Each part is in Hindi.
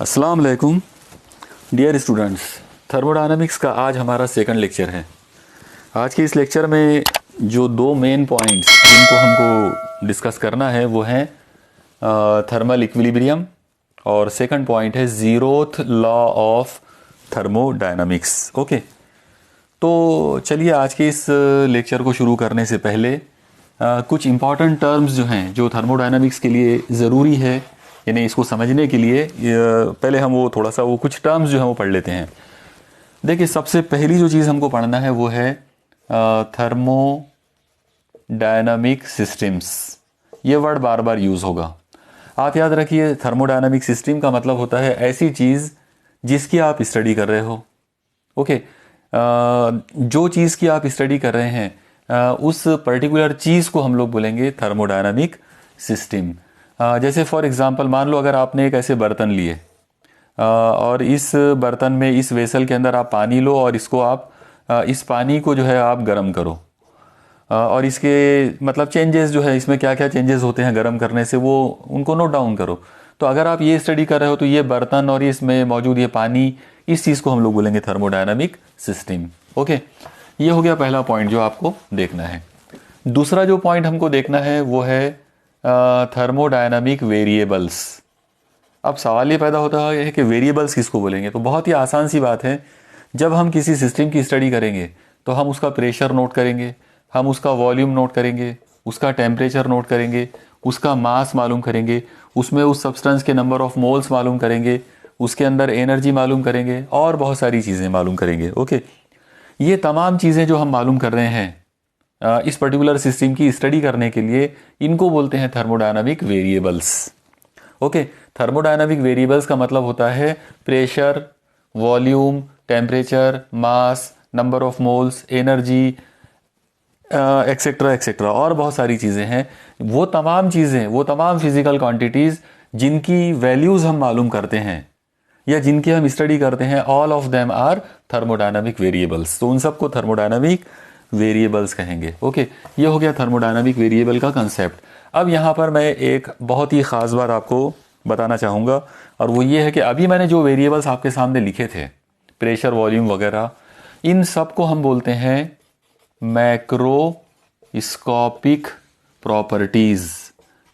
अस्सलाम वालेकुम डियर स्टूडेंट्स। थर्मोडायनामिक्स का आज हमारा सेकंड लेक्चर है। आज के इस लेक्चर में जो दो मेन पॉइंट्स जिनको हमको डिस्कस करना है वो हैं थर्मल इक्विलिब्रियम और सेकंड पॉइंट है zeroth law of thermodynamics. Okay, तो चलिए आज के इस लेक्चर को शुरू करने से पहले कुछ इम्पॉर्टेंट टर्म्स जो हैं जो थर्मोडायनामिक्स के लिए ज़रूरी है, यानी इसको समझने के लिए पहले हम वो थोड़ा सा वो कुछ टर्म्स जो हैं वो पढ़ लेते हैं। देखिए, सबसे पहली जो चीज़ हमको पढ़ना है वो है थर्मोडायनामिक सिस्टम्स। ये वर्ड बार बार यूज़ होगा, आप याद रखिए। थर्मोडायनामिक सिस्टम का मतलब होता है ऐसी चीज़ जिसकी आप स्टडी कर रहे हो। ओके, जो चीज़ की आप स्टडी कर रहे हैं उस पर्टिकुलर चीज़ को हम लोग बोलेंगे थर्मोडायनामिक सिस्टम। जैसे फॉर एग्जांपल मान लो अगर आपने एक ऐसे बर्तन लिए और इस बर्तन में इस वेसल के अंदर आप पानी लो और इसको आप इस पानी को जो है आप गर्म करो और इसके मतलब चेंजेस जो है इसमें क्या क्या चेंजेस होते हैं गर्म करने से वो उनको नोट डाउन करो। तो अगर आप ये स्टडी कर रहे हो तो ये बर्तन और इसमें मौजूद ये पानी, इस चीज़ को हम लोग बोलेंगे थर्मोडायनामिक सिस्टम। ओके, ये हो गया पहला पॉइंट जो आपको देखना है। दूसरा जो पॉइंट हमको देखना है वो है थर्मोडायनामिक वेरिएबल्स। अब सवाल ये पैदा होता है कि वेरिएबल्स किसको बोलेंगे। तो बहुत ही आसान सी बात है, जब हम किसी सिस्टम की स्टडी करेंगे तो हम उसका प्रेशर नोट करेंगे, हम उसका वॉल्यूम नोट करेंगे, उसका टेम्परेचर नोट करेंगे, उसका मास मालूम करेंगे, उसमें उस सब्सटेंस के नंबर ऑफ मोल्स मालूम करेंगे, उसके अंदर एनर्जी मालूम करेंगे और बहुत सारी चीज़ें मालूम करेंगे। ओके, ये तमाम चीज़ें जो हम मालूम कर रहे हैं इस पर्टिकुलर सिस्टम की स्टडी करने के लिए, इनको बोलते हैं thermodynamic variables. Okay, thermodynamic variables का मतलब होता है pressure, volume, temperature, mass, number of moles, energy etcetera etcetera और बहुत सारी चीज़ें हैं। वो तमाम चीज़ें, वो तमाम फिजिकल क्वांटिटीज़ जिनकी वैल्यूज़ हम मालूम करते हैं या जिनकी हम स्टडी करते हैं, all of them are thermodynamic variables. तो उन सबको थर्मोडायनामिक वेरिएबल्स कहेंगे। ओके, ये हो गया थर्मोडायनामिक वेरिएबल का कंसेप्ट। अब यहाँ पर मैं एक बहुत ही ख़ास बात आपको बताना चाहूँगा और वो ये है कि अभी मैंने जो वेरिएबल्स आपके सामने लिखे थे, प्रेशर, वॉल्यूम वगैरह, इन सब को हम बोलते हैं मैक्रोस्कोपिक प्रॉपर्टीज़।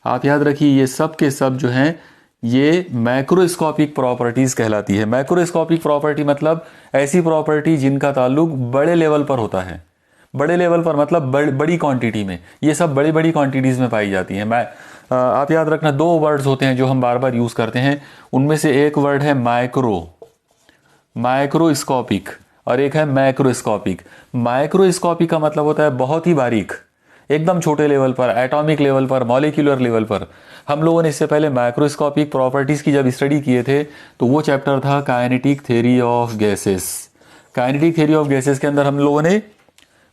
आप याद रखिए, ये सब के सब जो हैं ये मैक्रोस्कोपिक प्रॉपर्टीज़ कहलाती है। मैक्रोस्कोपिक प्रॉपर्टी मतलब ऐसी प्रॉपर्टी जिनका ताल्लुक बड़े लेवल पर होता है। बड़े लेवल पर मतलब बड़ी क्वांटिटी में, ये सब बड़ी बड़ी क्वांटिटीज़ में पाई जाती हैं। आप याद रखना, दो वर्ड्स होते हैं जो हम बार बार यूज़ करते हैं, उनमें से एक वर्ड है माइक्रोस्कोपिक और एक है मैक्रोस्कोपिक। माइक्रोस्कोपिक का मतलब होता है बहुत ही बारीक, एकदम छोटे लेवल पर, एटॉमिक लेवल पर, मॉलिक्यूलर लेवल पर। हम लोगों ने इससे पहले माइक्रोस्कोपिक प्रॉपर्टीज़ की जब स्टडी किए थे तो वो चैप्टर था kinetic theory of gases. Kinetic theory of gases के अंदर हम लोगों ने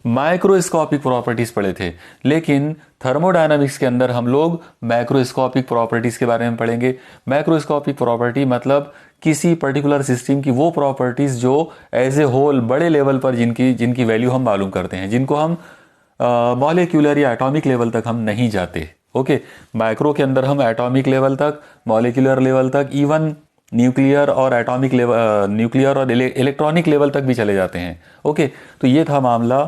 माइक्रोस्कोपिक प्रॉपर्टीज़ पढ़े थे, लेकिन थर्मोडायनामिक्स के अंदर हम लोग मैक्रोस्कोपिक प्रॉपर्टीज़ के बारे में पढ़ेंगे। मैक्रोस्कोपिक प्रॉपर्टी मतलब किसी पर्टिकुलर सिस्टम की वो प्रॉपर्टीज़ जो एज ए होल बड़े लेवल पर जिनकी वैल्यू हम मालूम करते हैं, जिनको हम मॉलिक्यूलर या एटॉमिक लेवल तक हम नहीं जाते। ओके, माइक्रो के अंदर हम एटॉमिक लेवल तक, मॉलिक्यूलर लेवल तक, इवन न्यूक्लियर और एटॉमिक लेवल, न्यूक्लियर और इलेक्ट्रॉनिक लेवल तक भी चले जाते हैं। ओके, तो ये था मामला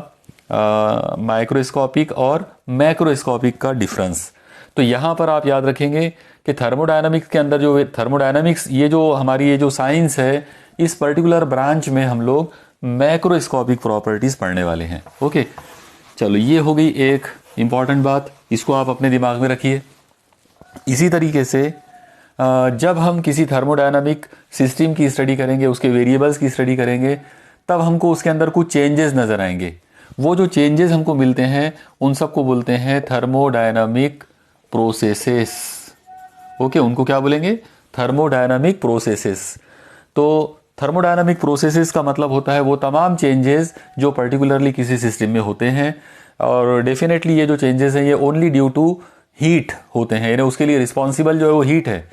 माइक्रोस्कोपिक और मैक्रोस्कोपिक का डिफरेंस। तो यहाँ पर आप याद रखेंगे कि थर्मोडायनामिक्स के अंदर जो थर्मोडायनामिक्स, ये जो हमारी ये जो साइंस है, इस पर्टिकुलर ब्रांच में हम लोग मैक्रोस्कोपिक प्रॉपर्टीज़ पढ़ने वाले हैं। ओके, चलो ये हो गई एक इम्पॉर्टेंट बात, इसको आप अपने दिमाग में रखिए। इसी तरीके से जब हम किसी थर्मोडायनामिक सिस्टम की स्टडी करेंगे, उसके वेरिएबल्स की स्टडी करेंगे, तब हमको उसके अंदर कुछ चेंजेस नज़र आएंगे। वो जो चेंजेस हमको मिलते हैं उन सबको बोलते हैं थर्मोडायनामिक प्रोसेसेस। ओके, उनको क्या बोलेंगे? Thermodynamic processes. तो थर्मोडायनामिक प्रोसेसेस का मतलब होता है वो तमाम चेंजेस जो पर्टिकुलरली किसी सिस्टम में होते हैं, और डेफिनेटली ये जो चेंजेस हैं ये ओनली ड्यू टू हीट होते हैं, यानी उसके लिए रिस्पॉन्सिबल जो है वो हीट है,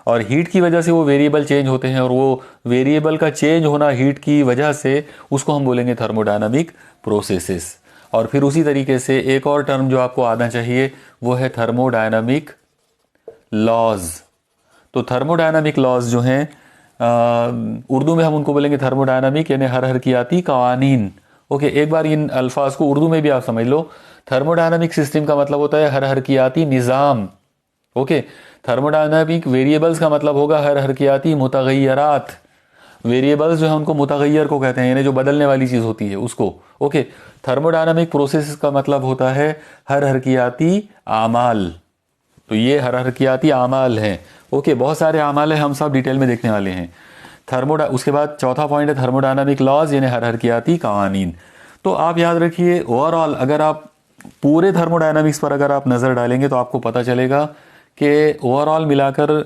और हीट की वजह से वो वेरिएबल चेंज होते हैं, और वो वेरिएबल का चेंज होना हीट की वजह से उसको हम बोलेंगे थर्मोडायनामिक प्रोसेसेस। और फिर उसी तरीके से एक और टर्म जो आपको आना चाहिए वो है थर्मोडायनामिक लॉज। तो थर्मोडायनामिक लॉज जो हैं उर्दू में हम उनको बोलेंगे थर्मोडायनामिक यानी हरहरकियाती कवानीन। ओके, एक बार इन अल्फाज को उर्दू में भी आप समझ लो। थर्मोडायनामिक सिस्टम का मतलब होता है हरहरकियाती निज़ाम। ओके, थर्मोडायनामिक वेरिएबल्स का मतलब होगा हरहरकियाती मुतगय्यरात। वेरिएबल्स जो है उनको मुतगय्यर को कहते हैं, यानी जो बदलने वाली चीज़ होती है उसको। ओके, थर्मोडायनामिक प्रोसेस का मतलब होता है हरहरकियाती आमाल। तो ये हरहरकियाती आमाल हैं। ओके, बहुत सारे आमाल हैं, हम सब डिटेल में देखने वाले हैं। उसके बाद चौथा पॉइंट है थर्मोडायनामिक लॉज यानी हरहरकियाती कवानीन। तो आप याद रखिए, ओवरऑल अगर आप पूरे थर्मोडायनामिक्स पर अगर आप नज़र डालेंगे तो आपको पता चलेगा कि ओवरऑल मिलाकर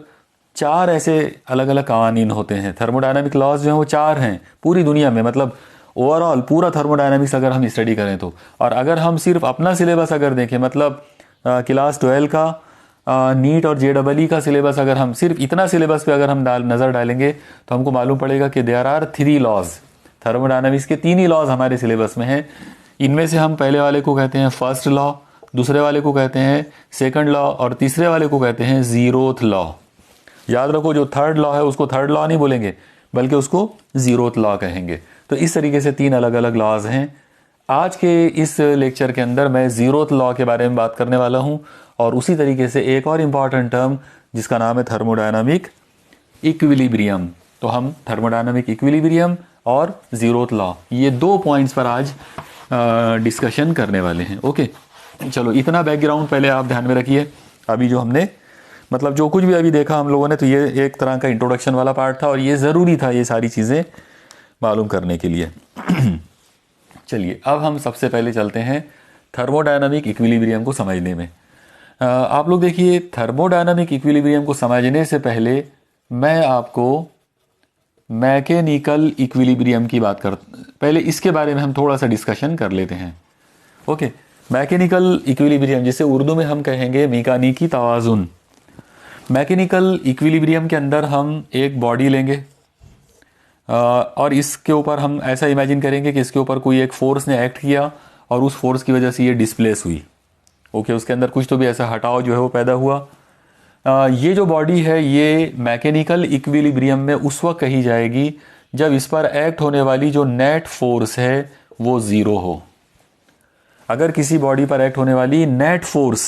4 ऐसे अलग अलग कवानीन होते हैं। थर्मोडायनामिक लॉज जो हैं वो 4 हैं पूरी दुनिया में, मतलब ओवरऑल पूरा थर्मोडायनामिक्स अगर हम स्टडी करें तो। और अगर हम सिर्फ अपना सिलेबस अगर देखें, मतलब क्लास 12 का नीट और JEE का सिलेबस, अगर हम सिर्फ इतना सिलेबस पे अगर हम नज़र डालेंगे तो हमको मालूम पड़ेगा कि देयर आर 3 लॉज। थर्मोडायनामिक्स के 3 ही लॉज हमारे सिलेबस में हैं। इनमें से हम पहले वाले को कहते हैं फर्स्ट लॉ, दूसरे वाले को कहते हैं सेकंड लॉ और तीसरे वाले को कहते हैं जीरोथ लॉ। याद रखो, जो थर्ड लॉ है उसको थर्ड लॉ नहीं बोलेंगे बल्कि उसको जीरोथ लॉ कहेंगे। तो इस तरीके से 3 अलग अलग लॉज हैं। आज के इस लेक्चर के अंदर मैं जीरोथ लॉ के बारे में बात करने वाला हूं और उसी तरीके से एक और इम्पॉर्टेंट टर्म जिसका नाम है थर्मोडायनामिक इक्विलिब्रियम। तो हम थर्मोडायनामिक इक्विलिब्रियम और जीरोथ लॉ, ये 2 पॉइंट्स पर आज डिस्कशन करने वाले हैं। ओके, चलो इतना बैकग्राउंड पहले आप ध्यान में रखिए। अभी जो हमने मतलब जो कुछ भी अभी देखा हम लोगों ने, तो ये एक तरह का इंट्रोडक्शन वाला पार्ट था और ये ज़रूरी था ये सारी चीज़ें मालूम करने के लिए। चलिए अब हम सबसे पहले चलते हैं थर्मोडायनामिक इक्विलिब्रियम को समझने में। आप लोग देखिए, थर्मोडायनामिक इक्विलिब्रियम को समझने से पहले मैं आपको मैकेनिकल इक्विलिब्रियम की बात पहले इसके बारे में हम थोड़ा सा डिस्कशन कर लेते हैं। ओके, मैकेनिकल इक्विलिब्रियम जिसे उर्दू में हम कहेंगे मेकानिकी तवाज़ुन। मैकेनिकल इक्विलिब्रियम के अंदर हम एक बॉडी लेंगे और इसके ऊपर हम ऐसा इमेजिन करेंगे कि इसके ऊपर कोई एक फोर्स ने एक्ट किया और उस फोर्स की वजह से ये डिस्प्लेस हुई। ओके, उसके अंदर कुछ तो भी ऐसा हटाव जो है वो पैदा हुआ। ये जो बॉडी है ये मैकेनिकल इक्विलिब्रियम में उस वक्त कही जाएगी जब इस पर एक्ट होने वाली जो नेट फोर्स है वो ज़ीरो हो। अगर किसी बॉडी पर एक्ट होने वाली नेट फोर्स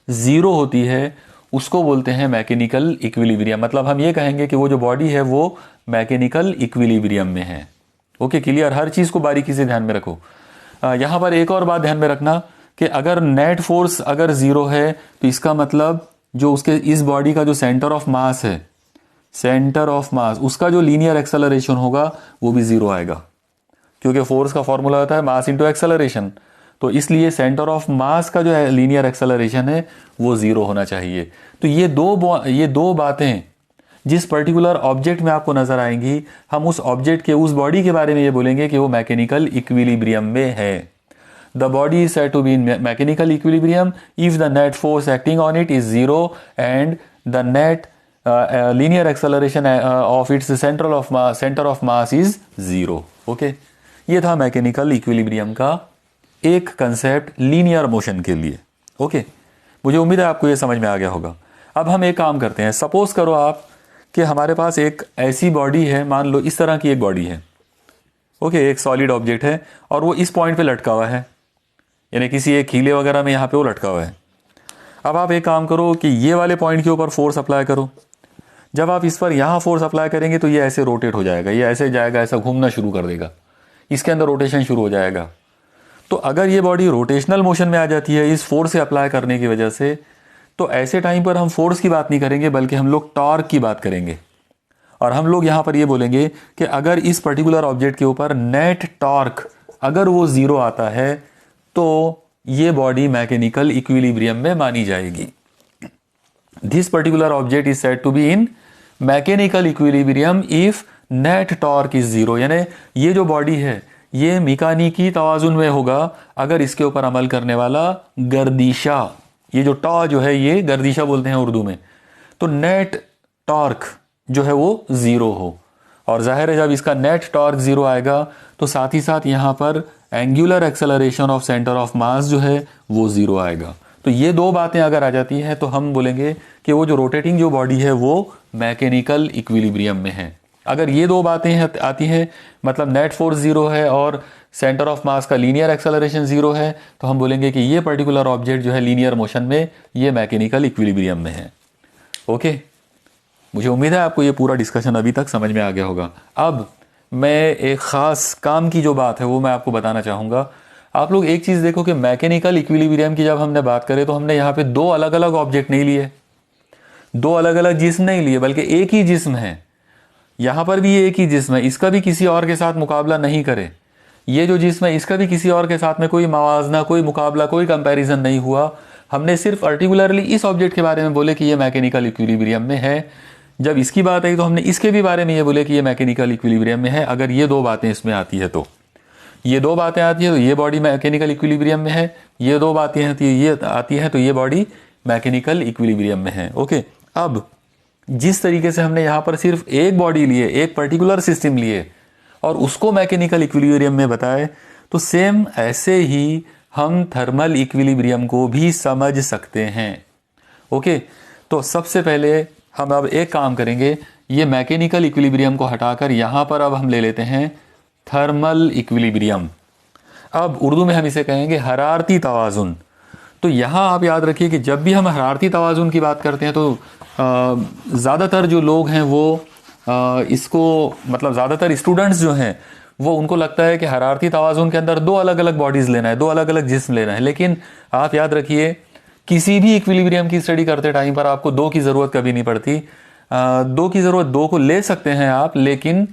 ज़ीरो होती है उसको बोलते हैं मैकेनिकल इक्विलिब्रियम। मतलब हम ये कहेंगे कि वो जो बॉडी है वो मैकेनिकल इक्विलिब्रियम में है। Okay, clear? हर चीज़ को बारीकी से ध्यान में रखो। यहाँ पर एक और बात ध्यान में रखना कि अगर नेट फोर्स अगर ज़ीरो है तो इसका मतलब जो उसके इस बॉडी का जो सेंटर ऑफ मास है, सेंटर ऑफ मास, उसका जो लीनियर एक्सेलरेशन होगा वो भी ज़ीरो आएगा, क्योंकि फोर्स का फॉर्मूला होता है मास इंटू एक्सेलरेशन। तो इसलिए सेंटर ऑफ मास का जो है लीनियर एक्सेलरेशन है वो ज़ीरो होना चाहिए। तो ये दो बातें जिस पर्टिकुलर ऑब्जेक्ट में आपको नजर आएंगी, हम उस ऑब्जेक्ट के उस बॉडी के बारे में ये बोलेंगे कि वो मैकेनिकल इक्विलिब्रियम में है। The body is said to be in mechanical equilibrium if the net force acting on it is zero and the net linear acceleration of its centre of mass is zero. Okay, ये था मैकेनिकल इक्विलिब्रियम का एक कंसेप्ट लीनियर मोशन के लिए। ओके, मुझे उम्मीद है आपको ये समझ में आ गया होगा। अब हम एक काम करते हैं, सपोज करो आप कि हमारे पास एक ऐसी बॉडी है, मान लो इस तरह की एक बॉडी है। ओके, एक सॉलिड ऑब्जेक्ट है और वो इस पॉइंट पे लटका हुआ है, यानी किसी एक कीले वगैरह में यहाँ पे वो लटका हुआ है। अब आप एक काम करो कि ये वाले पॉइंट के ऊपर फोर्स अप्लाई करो। जब आप इस पर यहाँ फोर्स अप्लाई करेंगे तो ये ऐसे रोटेट हो जाएगा, ये ऐसे जाएगा, ऐसा घूमना शुरू कर देगा, इसके अंदर रोटेशन शुरू हो जाएगा। तो अगर ये बॉडी रोटेशनल मोशन में आ जाती है इस फोर्स से अप्लाई करने की वजह से, तो ऐसे टाइम पर हम फोर्स की बात नहीं करेंगे बल्कि हम लोग टॉर्क की बात करेंगे। और हम लोग यहाँ पर ये बोलेंगे कि अगर इस पर्टिकुलर ऑब्जेक्ट के ऊपर नेट टॉर्क अगर वो ज़ीरो आता है तो ये बॉडी मैकेनिकल इक्विलिब्रियम में मानी जाएगी। This particular object is said to be in mechanical equilibrium if net torque is zero. यानी ये जो बॉडी है ये मेकानिकी तवाजुन में होगा अगर इसके ऊपर अमल करने वाला गर्दिशा, ये जो टॉ जो है ये गर्दिशा बोलते हैं उर्दू में, तो नेट टॉर्क जो है वो ज़ीरो हो। और जाहिर है जब इसका नेट टॉर्क ज़ीरो आएगा तो साथ ही साथ यहाँ पर angular acceleration of centre of मास जो है वो ज़ीरो आएगा। तो ये दो बातें अगर आ जाती हैं तो हम बोलेंगे कि वो जो रोटेटिंग जो बॉडी है वो मैकेनिकल इक्विलिब्रियम में है। अगर ये दो बातें आती हैं, मतलब नेट फोर्स जीरो है और सेंटर ऑफ मास का लीनियर एक्सेलरेशन जीरो है, तो हम बोलेंगे कि ये पर्टिकुलर ऑब्जेक्ट जो है लीनियर मोशन में, ये मैकेनिकल इक्विलिब्रियम में है। ओके, मुझे उम्मीद है आपको ये पूरा डिस्कशन अभी तक समझ में आ गया होगा। अब मैं एक ख़ास काम की जो बात है वो मैं आपको बताना चाहूँगा। आप लोग एक चीज़ देखो कि मैकेनिकल इक्विलिब्रियम की जब हमने बात करें तो हमने यहाँ पे दो अलग अलग ऑब्जेक्ट नहीं लिए, दो अलग अलग जिस्म नहीं लिए, बल्कि एक ही जिस्म है। यहाँ पर भी ये एक ही जिस्म है, इसका भी किसी और के साथ मुकाबला नहीं करे। ये जो जिस्म है इसका भी किसी और के साथ में कोई मवाजना, कोई मुकाबला, कोई कंपैरिजन नहीं हुआ। हमने सिर्फ पर्टिकुलरली इस ऑब्जेक्ट के बारे में बोले कि ये मैकेनिकल इक्विलिब्रियम में है। जब इसकी बात आई तो हमने इसके भी बारे में ये बोले कि ये मैकेनिकल इक्विलिब्रियम में है। अगर ये दो बातें इसमें आती है तो ये दो बातें आती है तो ये बॉडी मैकेनिकल इक्विलिब्रियम में है, ये दो बातें आती है तो ये बॉडी मैकेनिकल इक्विलिब्रियम में है। ओके, अब जिस तरीके से हमने यहाँ पर सिर्फ एक बॉडी लिए, एक पर्टिकुलर सिस्टम लिए और उसको मैकेनिकल इक्विलिब्रियम में बताए, तो सेम ऐसे ही हम थर्मल इक्विलिब्रियम को भी समझ सकते हैं। ओके, तो सबसे पहले हम अब एक काम करेंगे, ये मैकेनिकल इक्विलिब्रियम को हटाकर यहाँ पर अब हम ले लेते हैं थर्मल इक्विलिब्रियम। अब उर्दू में हम इसे कहेंगे हरारती तवाज़ुन। तो यहाँ आप याद रखिए कि जब भी हम हरारती तवाज़ुन की बात करते हैं तो ज़्यादातर जो लोग हैं वो इसको, मतलब ज़्यादातर स्टूडेंट्स जो हैं वो, उनको लगता है कि हरारती तवाज़ुन के अंदर दो अलग अलग बॉडीज़ लेना है, दो अलग अलग जिस्म लेना है। लेकिन आप याद रखिए किसी भी इक्विलिब्रियम की स्टडी करते टाइम पर आपको दो की ज़रूरत कभी नहीं पड़ती। दो की ज़रूरत, दो को ले सकते हैं आप, लेकिन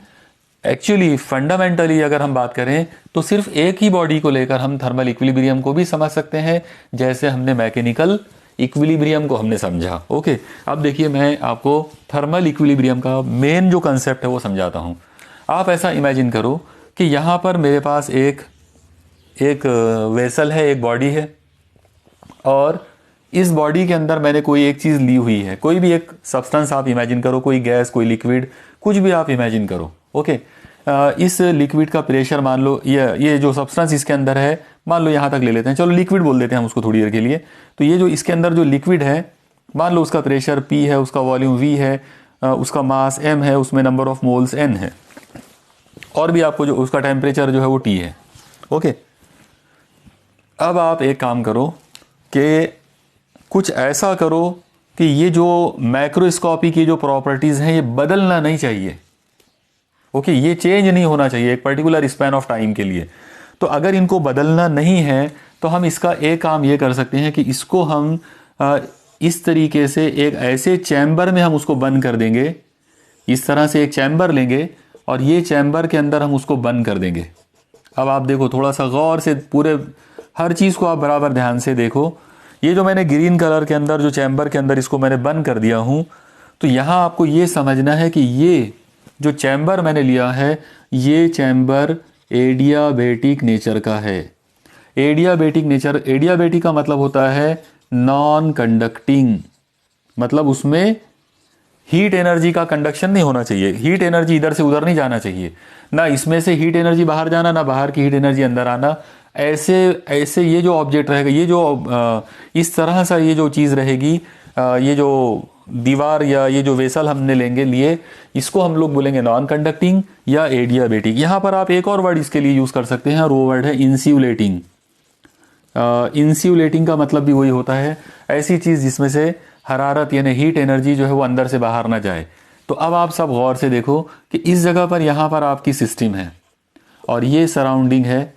एक्चुअली फंडामेंटली अगर हम बात करें तो सिर्फ एक ही बॉडी को लेकर हम थर्मल इक्विलिब्रियम को भी समझ सकते हैं, जैसे हमने मैकेनिकल इक्विलिब्रियम को हमने समझा। ओके, अब देखिए मैं आपको थर्मल इक्विलिब्रियम का मेन जो कंसेप्ट है वो समझाता हूँ। आप ऐसा इमेजिन करो कि यहाँ पर मेरे पास एक वेसल है, एक बॉडी है, और इस बॉडी के अंदर मैंने कोई एक चीज़ ली हुई है, कोई भी एक सब्सटेंस आप इमेजिन करो, कोई गैस, कोई लिक्विड, कुछ भी आप इमेजिन करो। ओके, इस लिक्विड का प्रेशर मान लो, ये जो सब्सटेंस इसके अंदर है, मान लो यहाँ तक ले लेते हैं, चलो लिक्विड बोल देते हैं हम उसको थोड़ी देर के लिए। तो ये जो इसके अंदर जो लिक्विड है, मान लो उसका प्रेशर P है, उसका वॉल्यूम V है, उसका मास m है, उसमें नंबर ऑफ मोल्स n है, और भी आपको जो उसका टेम्परेचर जो है वो T है। ओके, अब आप एक काम करो कि कुछ ऐसा करो कि ये जो मैक्रोस्कोपी की जो प्रॉपर्टीज़ हैं ये बदलना नहीं चाहिए। ओके, ये चेंज नहीं होना चाहिए एक पर्टिकुलर स्पैन ऑफ टाइम के लिए। तो अगर इनको बदलना नहीं है तो हम इसका एक काम ये कर सकते हैं कि इसको हम इस तरीके से एक ऐसे चैम्बर में हम उसको बंद कर देंगे। इस तरह से एक चैम्बर लेंगे और ये चैम्बर के अंदर हम उसको बंद कर देंगे। अब आप देखो, थोड़ा सा गौर से पूरे हर चीज़ को आप बराबर ध्यान से देखो। ये जो मैंने ग्रीन कलर के अंदर जो चैम्बर के अंदर इसको मैंने बंद कर दिया हूँ, तो यहाँ आपको ये समझना है कि ये जो चैम्बर मैंने लिया है, ये चैम्बर एडियाबेटिक नेचर का है। एडियाबेटिक नेचर, एडियाबेटिक का मतलब होता है नॉन कंडक्टिंग, मतलब उसमें हीट एनर्जी का कंडक्शन नहीं होना चाहिए, हीट एनर्जी इधर से उधर नहीं जाना चाहिए, ना इसमें से हीट एनर्जी बाहर जाना, ना बाहर की हीट एनर्जी अंदर आना। ऐसे ये जो ऑब्जेक्ट रहेगा, ये जो इस तरह सा ये जो चीज़ रहेगी, ये जो दीवार या ये जो वेसल हमने लिए, इसको हम लोग बोलेंगे नॉन कंडक्टिंग या एडियाबेटिक। यहाँ पर आप एक और वर्ड इसके लिए यूज़ कर सकते हैं और वो वर्ड है इंस्यूलेटिंग। इंस्यूलेटिंग का मतलब भी वही होता है, ऐसी चीज़ जिसमें से हरारत यानी हीट एनर्जी जो है वो अंदर से बाहर ना जाए। तो अब आप सब गौर से देखो कि इस जगह पर यहाँ पर आपकी सिस्टम है और ये सराउंडिंग है।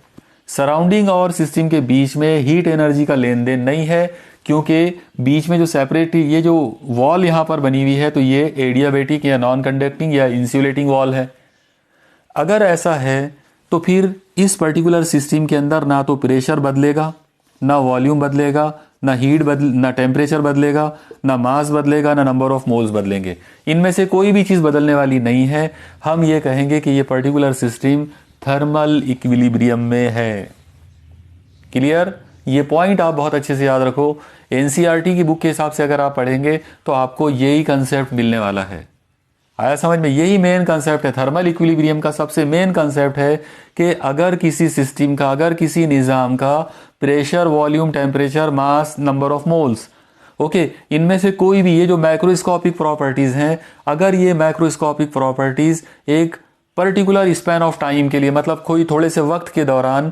सराउंडिंग और सिस्टम के बीच में हीट एनर्जी का लेन देन नहीं है, क्योंकि बीच में जो सेपरेट ये जो वॉल यहाँ पर बनी हुई है, तो ये एडियाबेटिक या नॉन कंडक्टिंग या इंस्यूलेटिंग वॉल है। अगर ऐसा है तो फिर इस पर्टिकुलर सिस्टम के अंदर ना तो प्रेशर बदलेगा, ना वॉल्यूम बदलेगा, ना ना टेम्परेचर बदलेगा, ना मास बदलेगा, ना नंबर ऑफ मोल्स बदलेंगे। इनमें से कोई भी चीज़ बदलने वाली नहीं है। हम ये कहेंगे कि ये पर्टिकुलर सिस्टम थर्मल इक्विलिब्रियम में है। क्लियर? ये पॉइंट आप बहुत अच्छे से याद रखो। एनसीईआरटी की बुक के हिसाब से अगर आप पढ़ेंगे तो आपको यही कंसेप्ट मिलने वाला है। आया समझ में? यही मेन कंसेप्ट है। थर्मल इक्विलिब्रियम का सबसे मेन कंसेप्ट है कि अगर किसी सिस्टम का, अगर किसी निज़ाम का pressure, volume, temperature, mass, number of moles okay, इनमें से कोई भी ये जो मैक्रोस्कोपिक प्रॉपर्टीज हैं, अगर ये मैक्रोस्कोपिक प्रॉपर्टीज एक पर्टिकुलर स्पैन ऑफ टाइम के लिए, मतलब कोई थोड़े से वक्त के दौरान,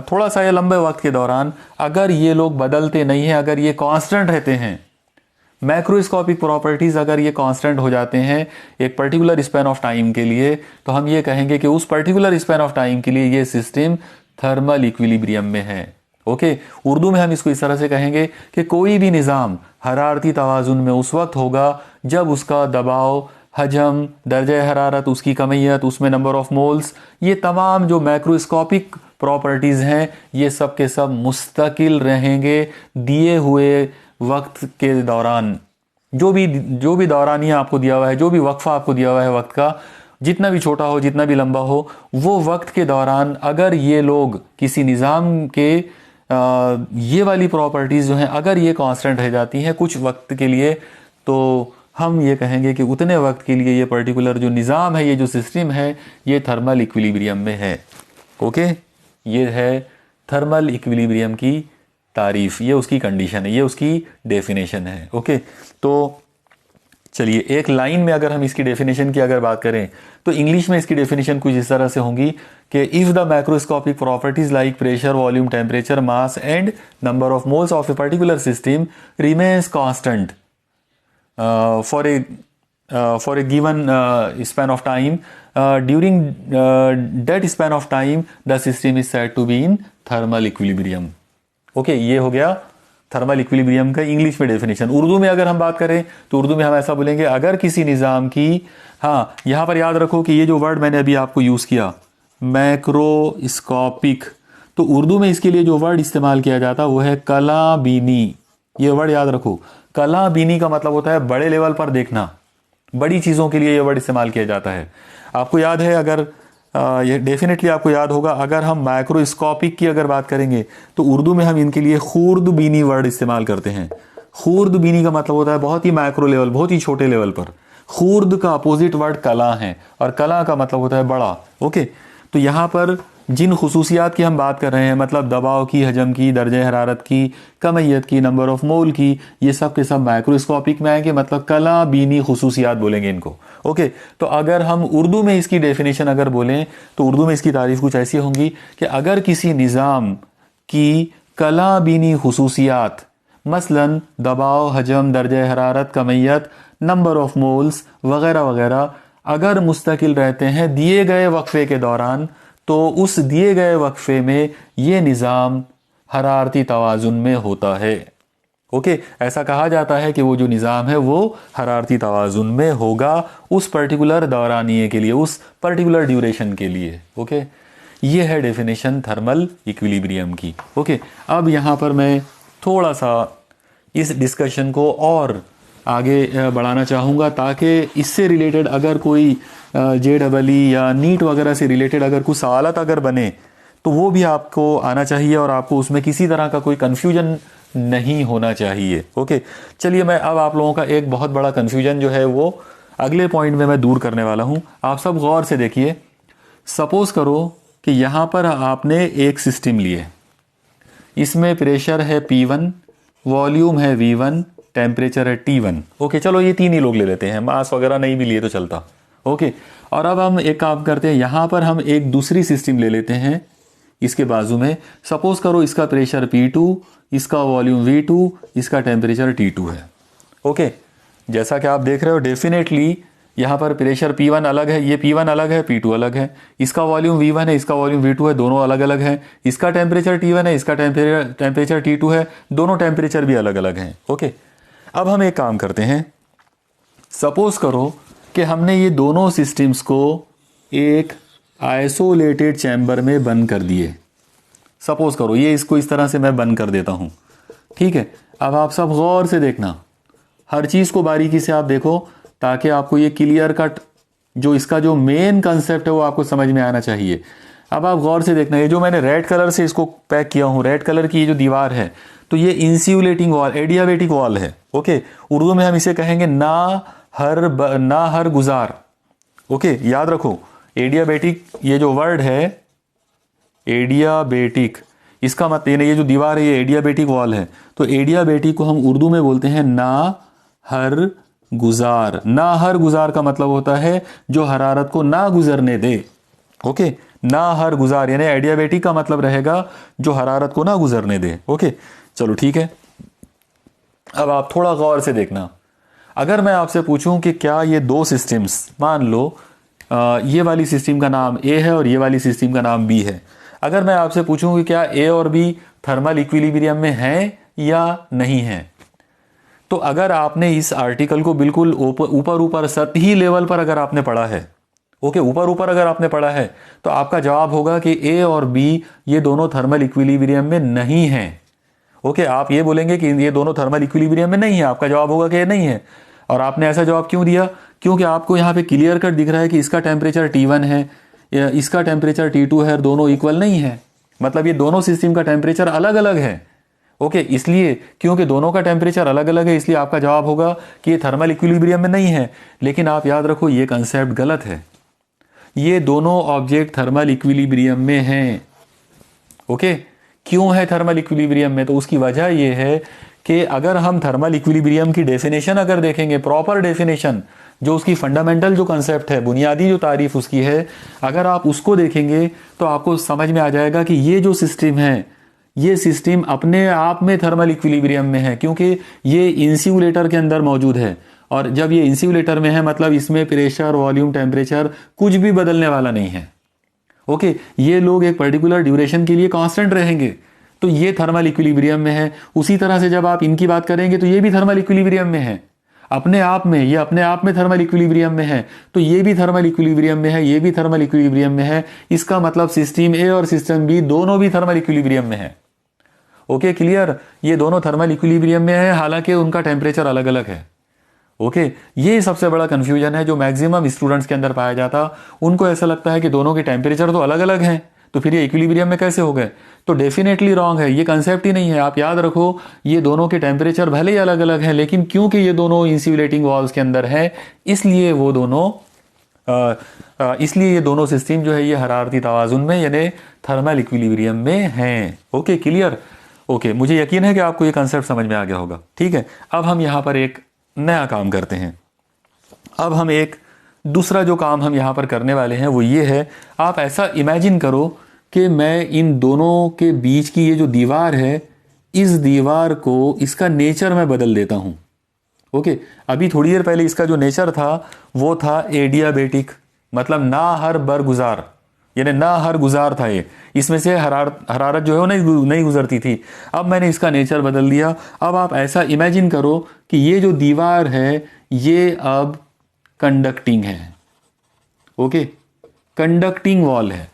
थोड़ा सा या लंबे वक्त के दौरान अगर ये लोग बदलते नहीं हैं, अगर ये कांस्टेंट रहते हैं, मैक्रोस्कोपिक प्रॉपर्टीज अगर ये कांस्टेंट हो जाते हैं एक पर्टिकुलर स्पैन ऑफ टाइम के लिए, तो हम ये कहेंगे कि उस पर्टिकुलर स्पैन ऑफ टाइम के लिए ये सिस्टम थर्मल इक्विलिब्रियम में है। ओके, उर्दू में हम इसको इस तरह से कहेंगे कि कोई भी निज़ाम हरारती तवाज़ुन में उस वक्त होगा जब उसका दबाव, हजम, दर्जा हरारत, उसकी कमियत, उसमें नंबर ऑफ मोल्स, ये तमाम जो मैक्रोस्कोपिक प्रॉपर्टीज़ हैं ये सब के सब मुस्तकिल रहेंगे दिए हुए वक्त के दौरान। जो भी दौरानिया आपको दिया हुआ है, जो भी वक्फा आपको दिया हुआ है वक्त का, जितना भी छोटा हो, जितना भी लंबा हो, वो वक्त के दौरान अगर ये लोग किसी निज़ाम के ये वाली प्रॉपर्टीज़ जो हैं अगर ये कांस्टेंट रह जाती हैं कुछ वक्त के लिए, तो हम ये कहेंगे कि उतने वक्त के लिए ये पर्टिकुलर जो निज़ाम है, ये जो सिस्टम है, ये थर्मल इक्विलिब्रियम में है। ओके, ये है थर्मल इक्विलिब्रियम की तारीफ, ये उसकी कंडीशन है, ये उसकी डेफिनेशन है। ओके, तो चलिए एक लाइन में अगर हम इसकी डेफिनेशन की अगर बात करें तो इंग्लिश में इसकी डेफिनेशन कुछ इस तरह से होंगी कि if the macroscopic properties like pressure, volume, temperature, mass and number of moles of a particular system remains constant for a given span of time, during that span of time the system is said to be in thermal equilibrium. Okay, ये हो गया थर्मल इक्विलिब्रियम का इंग्लिश में डेफिनेशन। उर्दू में अगर हम बात करें तो उर्दू में हम ऐसा बोलेंगे, अगर किसी निज़ाम की, हाँ यहाँ पर याद रखो कि ये जो वर्ड मैंने अभी आपको यूज़ किया मैक्रोस्कोपिक, तो उर्दू में इसके लिए जो वर्ड इस्तेमाल किया जाता है वो है कलाबीनी। ये वर्ड याद रखो, कलाबीनी का मतलब होता है बड़े लेवल पर देखना, बड़ी चीज़ों के लिए ये वर्ड इस्तेमाल किया जाता है। आपको याद है, अगर ये डेफिनेटली आपको याद होगा, अगर हम माइक्रोस्कोपिक की अगर बात करेंगे तो उर्दू में हम इनके लिए खूर्दबीनी वर्ड इस्तेमाल करते हैं। खूर्दबीनी का मतलब होता है बहुत ही माइक्रो लेवल, बहुत ही छोटे लेवल पर। खूर्द का अपोजिट वर्ड कला है और कला का मतलब होता है बड़ा। ओके, तो यहाँ पर जिन खुसूसियात की हम बात कर रहे हैं, मतलब दबाव की, हजम की, दर्जे हरारत की, कमियत की, नंबर ऑफ मोल की, ये सब के सब माइक्रोस्कोपिक में आएंगे, मतलब कला बीनी खुसूसियात बोलेंगे इनको। ओके, तो अगर हम उर्दू में इसकी डेफिनेशन अगर बोलें तो उर्दू में इसकी तारीफ कुछ ऐसी होंगी कि अगर किसी निज़ाम की कला बीनी खुसूसियात, मसलन दबाव, हजम, दर्जे हरारत, कमियत, नंबर ऑफ मोल्स वगैरह वगैरह अगर मुस्तकिल रहते हैं दिए गए वक्फे के दौरान, तो उस दिए गए वक्फे में ये निज़ाम हरारती तवाज़ुन में होता है। ओके, ऐसा कहा जाता है कि वो जो निज़ाम है वो हरारती तवाज़ुन में होगा उस पर्टिकुलर दौरानिये के लिए, उस पर्टिकुलर ड्यूरेशन के लिए। ओके, ये है डेफिनेशन थर्मल इक्विलिब्रियम की। ओके, अब यहाँ पर मैं थोड़ा सा इस डिस्कशन को और आगे बढ़ाना चाहूँगा ताकि इससे रिलेटेड अगर कोई JEE या नीट वगैरह से रिलेटेड अगर कुछ सवालत अगर बने तो वो भी आपको आना चाहिए और आपको उसमें किसी तरह का कोई कन्फ्यूजन नहीं होना चाहिए। ओके, चलिए मैं अब आप लोगों का एक बहुत बड़ा कन्फ्यूजन जो है वो अगले पॉइंट में मैं दूर करने वाला हूँ। आप सब गौर से देखिए, सपोज करो कि यहाँ पर आपने एक सिस्टम लिए, इसमें प्रेशर है P1, वॉल्यूम है V1, टेम्परेचर है T1। ओके, चलो ये तीन ही लोग ले लेते हैं, मास वगैरह नहीं भी लिए तो चलता। ओके, और अब हम एक काम करते हैं, यहाँ पर हम एक दूसरी सिस्टम ले लेते हैं इसके बाजू में। सपोज करो इसका प्रेशर P2, इसका वॉल्यूम V2, इसका टेम्परेचर T2 है। ओके, जैसा कि आप देख रहे हो डेफिनेटली यहाँ पर प्रेशर P1 अलग है, ये P1 अलग है, P2 अलग है, इसका वॉल्यूम V1 है, इसका वॉल्यूम V2 है, दोनों अलग अलग हैं, इसका टेम्परेचर T1 है, इसका टेम्परेचर T2 है, दोनों टेम्परेचर भी अलग अलग हैं। ओके, अब हम एक काम करते हैं, सपोज करो कि हमने ये दोनों सिस्टम्स को एक आइसोलेटेड चैम्बर में बंद कर दिए। सपोज करो ये इसको इस तरह से मैं बंद कर देता हूँ, ठीक है। अब आप सब गौर से देखना, हर चीज़ को बारीकी से आप देखो ताकि आपको ये क्लियर कट जो इसका जो मेन कंसेप्ट है वो आपको समझ में आना चाहिए। अब आप गौर से देखना, ये जो मैंने रेड कलर से इसको पैक किया हूँ, रेड कलर की ये जो दीवार है, तो ये इंसुलेटिंग वॉल, एडियाबेटिक वॉल है। ओके, उर्दू में हम इसे कहेंगे ना हर गुजार। ओके, याद रखो एडियाबेटिक, ये जो वर्ड है एडियाबेटिक, इसका मतलब ये जो दीवार है ये एडियाबेटिक वॉल है, तो एडियाबेटिक को हम उर्दू में बोलते हैं ना हर गुजार। ना हर गुजार का मतलब होता है जो हरारत को ना गुजरने दे। ओके, ना हर गुजार यानी एडियाबेटिक का मतलब रहेगा जो हरारत को ना गुजरने दे। ओके, चलो ठीक है। अब आप थोड़ा गौर से देखना, अगर मैं आपसे पूछूं कि क्या ये दो सिस्टम्स, मान लो ये वाली सिस्टम का नाम ए है और ये वाली सिस्टम का नाम बी है, अगर मैं आपसे पूछूं कि क्या ए और बी थर्मल इक्विलिब्रियम में हैं या नहीं है, तो अगर आपने इस आर्टिकल को बिल्कुल ऊपर ऊपर सतही लेवल पर अगर आपने पढ़ा है, ओके, ऊपर ऊपर अगर आपने पढ़ा है, तो आपका जवाब होगा कि ए और बी ये दोनों थर्मल इक्विलिब्रियम में नहीं हैं। ओके, आप ये बोलेंगे कि ये दोनों थर्मल इक्विलिब्रियम में नहीं है, आपका जवाब होगा कि ये नहीं है। और आपने ऐसा जवाब क्यों दिया? क्योंकि आपको यहाँ पे क्लियर कट दिख रहा है कि इसका टेम्परेचर T1 है, इसका टेम्परेचर T2 है, और दोनों इक्वल नहीं है। मतलब ये दोनों सिस्टम का टेम्परेचर अलग अलग है। ओके, इसलिए क्योंकि दोनों का टेम्परेचर अलग अलग है, इसलिए आपका जवाब होगा कि ये थर्मल इक्विलिब्रियम में नहीं है। लेकिन आप याद रखो, ये कंसेप्ट गलत है। ये दोनों ऑब्जेक्ट थर्मल इक्विलिब्रियम में हैं। ओके, क्यों है थर्मल इक्विलिब्रियम में? तो उसकी वजह यह है कि अगर हम थर्मल इक्विलिब्रियम की डेफिनेशन अगर देखेंगे, प्रॉपर डेफिनेशन, जो उसकी फंडामेंटल जो कंसेप्ट है, बुनियादी जो तारीफ उसकी है, अगर आप उसको देखेंगे तो आपको समझ में आ जाएगा कि ये जो सिस्टम है, ये सिस्टम अपने आप में थर्मल इक्विलिब्रियम में है, क्योंकि ये इंसुलेटर के अंदर मौजूद है। और जब ये इंसुलेटर में है मतलब इसमें प्रेशर, वॉल्यूम, टेम्परेचर कुछ भी बदलने वाला नहीं है। ओके, ये लोग एक पर्टिकुलर ड्यूरेशन के लिए कांस्टेंट रहेंगे, तो ये थर्मल इक्विलिब्रियम में है। उसी तरह से जब आप इनकी बात करेंगे तो ये भी थर्मल इक्विलिब्रियम में है, अपने आप में, ये अपने आप में थर्मल इक्विलिब्रियम में है, तो ये भी थर्मल इक्विलिब्रियम में है, ये भी थर्मल इक्विलिब्रियम में है। इसका मतलब सिस्टम ए और सिस्टम बी दोनों भी थर्मल इक्विलिब्रियम में है। Okay, clear? ये दोनों थर्मल इक्विलिब्रियम में है, हालांकि उनका टेम्परेचर अलग अलग है। ओके, ये सबसे बड़ा कंफ्यूजन है जो मैक्सिमम स्टूडेंट्स के अंदर पाया जाता। उनको ऐसा लगता है कि दोनों के टेम्परेचर तो अलग अलग हैं, तो फिर ये इक्विलिब्रियम में कैसे हो गए? तो डेफिनेटली रॉन्ग है, ये कंसेप्ट ही नहीं है। आप याद रखो, ये दोनों के टेम्परेचर भले ही अलग अलग हैं, लेकिन क्योंकि ये दोनों इंसुलेटिंग वॉल्स के अंदर है, इसलिए वो दोनों इसलिए ये दोनों सिस्टम जो है ये हरारती तवाजुन में यानी थर्मल इक्विलिब्रियम में हैं। Okay, clear? ओके, मुझे यकीन है कि आपको ये कंसेप्ट समझ में आ गया होगा। ठीक है, अब हम यहाँ पर एक नया काम करते हैं। अब हम एक दूसरा जो काम हम यहाँ पर करने वाले हैं वो ये है, आप ऐसा इमेजिन करो कि मैं इन दोनों के बीच की ये जो दीवार है, इस दीवार को, इसका नेचर मैं बदल देता हूँ। ओके, अभी थोड़ी देर पहले इसका जो नेचर था वो था एडियाबेटिक, मतलब ना हर बरगुजार, यानी ना हर गुजार था ये, इसमें से हरारत जो है वो नहीं गुजरती थी। अब मैंने इसका नेचर बदल दिया। अब आप ऐसा इमेजिन करो कि ये जो दीवार है ये अब कंडक्टिंग है। ओके, कंडक्टिंग वॉल है।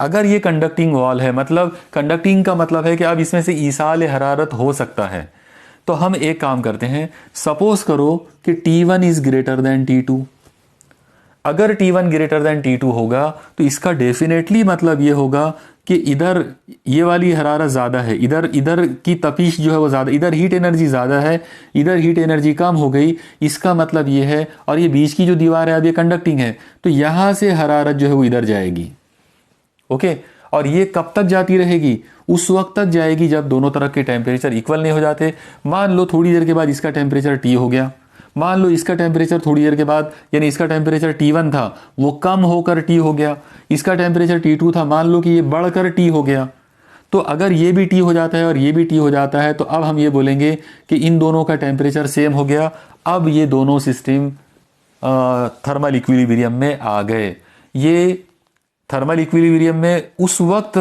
अगर ये कंडक्टिंग वॉल है, मतलब कंडक्टिंग का मतलब है कि अब इसमें से ईसाल हरारत हो सकता है। तो हम एक काम करते हैं, सपोज करो कि T1 is greater than T2। अगर T1 ग्रेटर देन T2 होगा तो इसका डेफिनेटली मतलब ये होगा कि इधर ये वाली हरारत ज़्यादा है, इधर की तपिश जो है वो ज़्यादा, इधर हीट एनर्जी ज़्यादा है, इधर हीट एनर्जी कम हो गई। इसका मतलब ये है, और ये बीच की जो दीवार है अब ये कंडक्टिंग है, तो यहाँ से हरारत जो है वो इधर जाएगी। ओके, और ये कब तक जाती रहेगी? उस वक्त तक जाएगी जब दोनों तरफ के टेम्परेचर इक्वल नहीं हो जाते। मान लो थोड़ी देर के बाद इसका टेम्परेचर T हो गया, मान लो इसका टेम्परेचर थोड़ी देर के बाद, यानी इसका टेम्परेचर T1 था वो कम होकर T हो गया, इसका टेम्परेचर T2 था, मान लो कि ये बढ़कर T हो गया। तो अगर ये भी T हो जाता है और ये भी T हो जाता है, तो अब हम ये बोलेंगे कि इन दोनों का टेम्परेचर सेम हो गया। अब ये दोनों सिस्टम थर्मल इक्विलिब्रियम में आ गए। ये थर्मल इक्विलिब्रियम में उस वक्त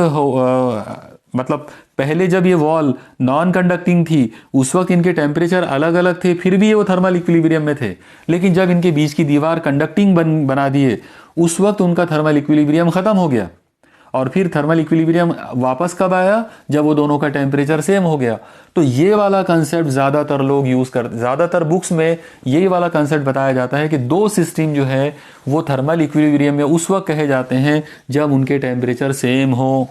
मतलब पहले जब ये वॉल नॉन कंडक्टिंग थी उस वक्त इनके टेम्परेचर अलग अलग थे, फिर भी ये वो थर्मल इक्विलिब्रियम में थे। लेकिन जब इनके बीच की दीवार कंडक्टिंग बना दिए, उस वक्त उनका थर्मल इक्विलिब्रियम खत्म हो गया। और फिर थर्मल इक्विलिब्रियम वापस कब आया? जब वो दोनों का टेम्परेचर सेम हो गया। तो ये वाला कंसेप्ट ज़्यादातर लोग यूज़ करते, ज़्यादातर बुक्स में यही वाला कंसेप्ट बताया जाता है कि दो सिस्टम जो है वो थर्मल इक्विलिब्रियम में उस वक्त कहे जाते हैं जब उनके टेम्परेचर सेम हो।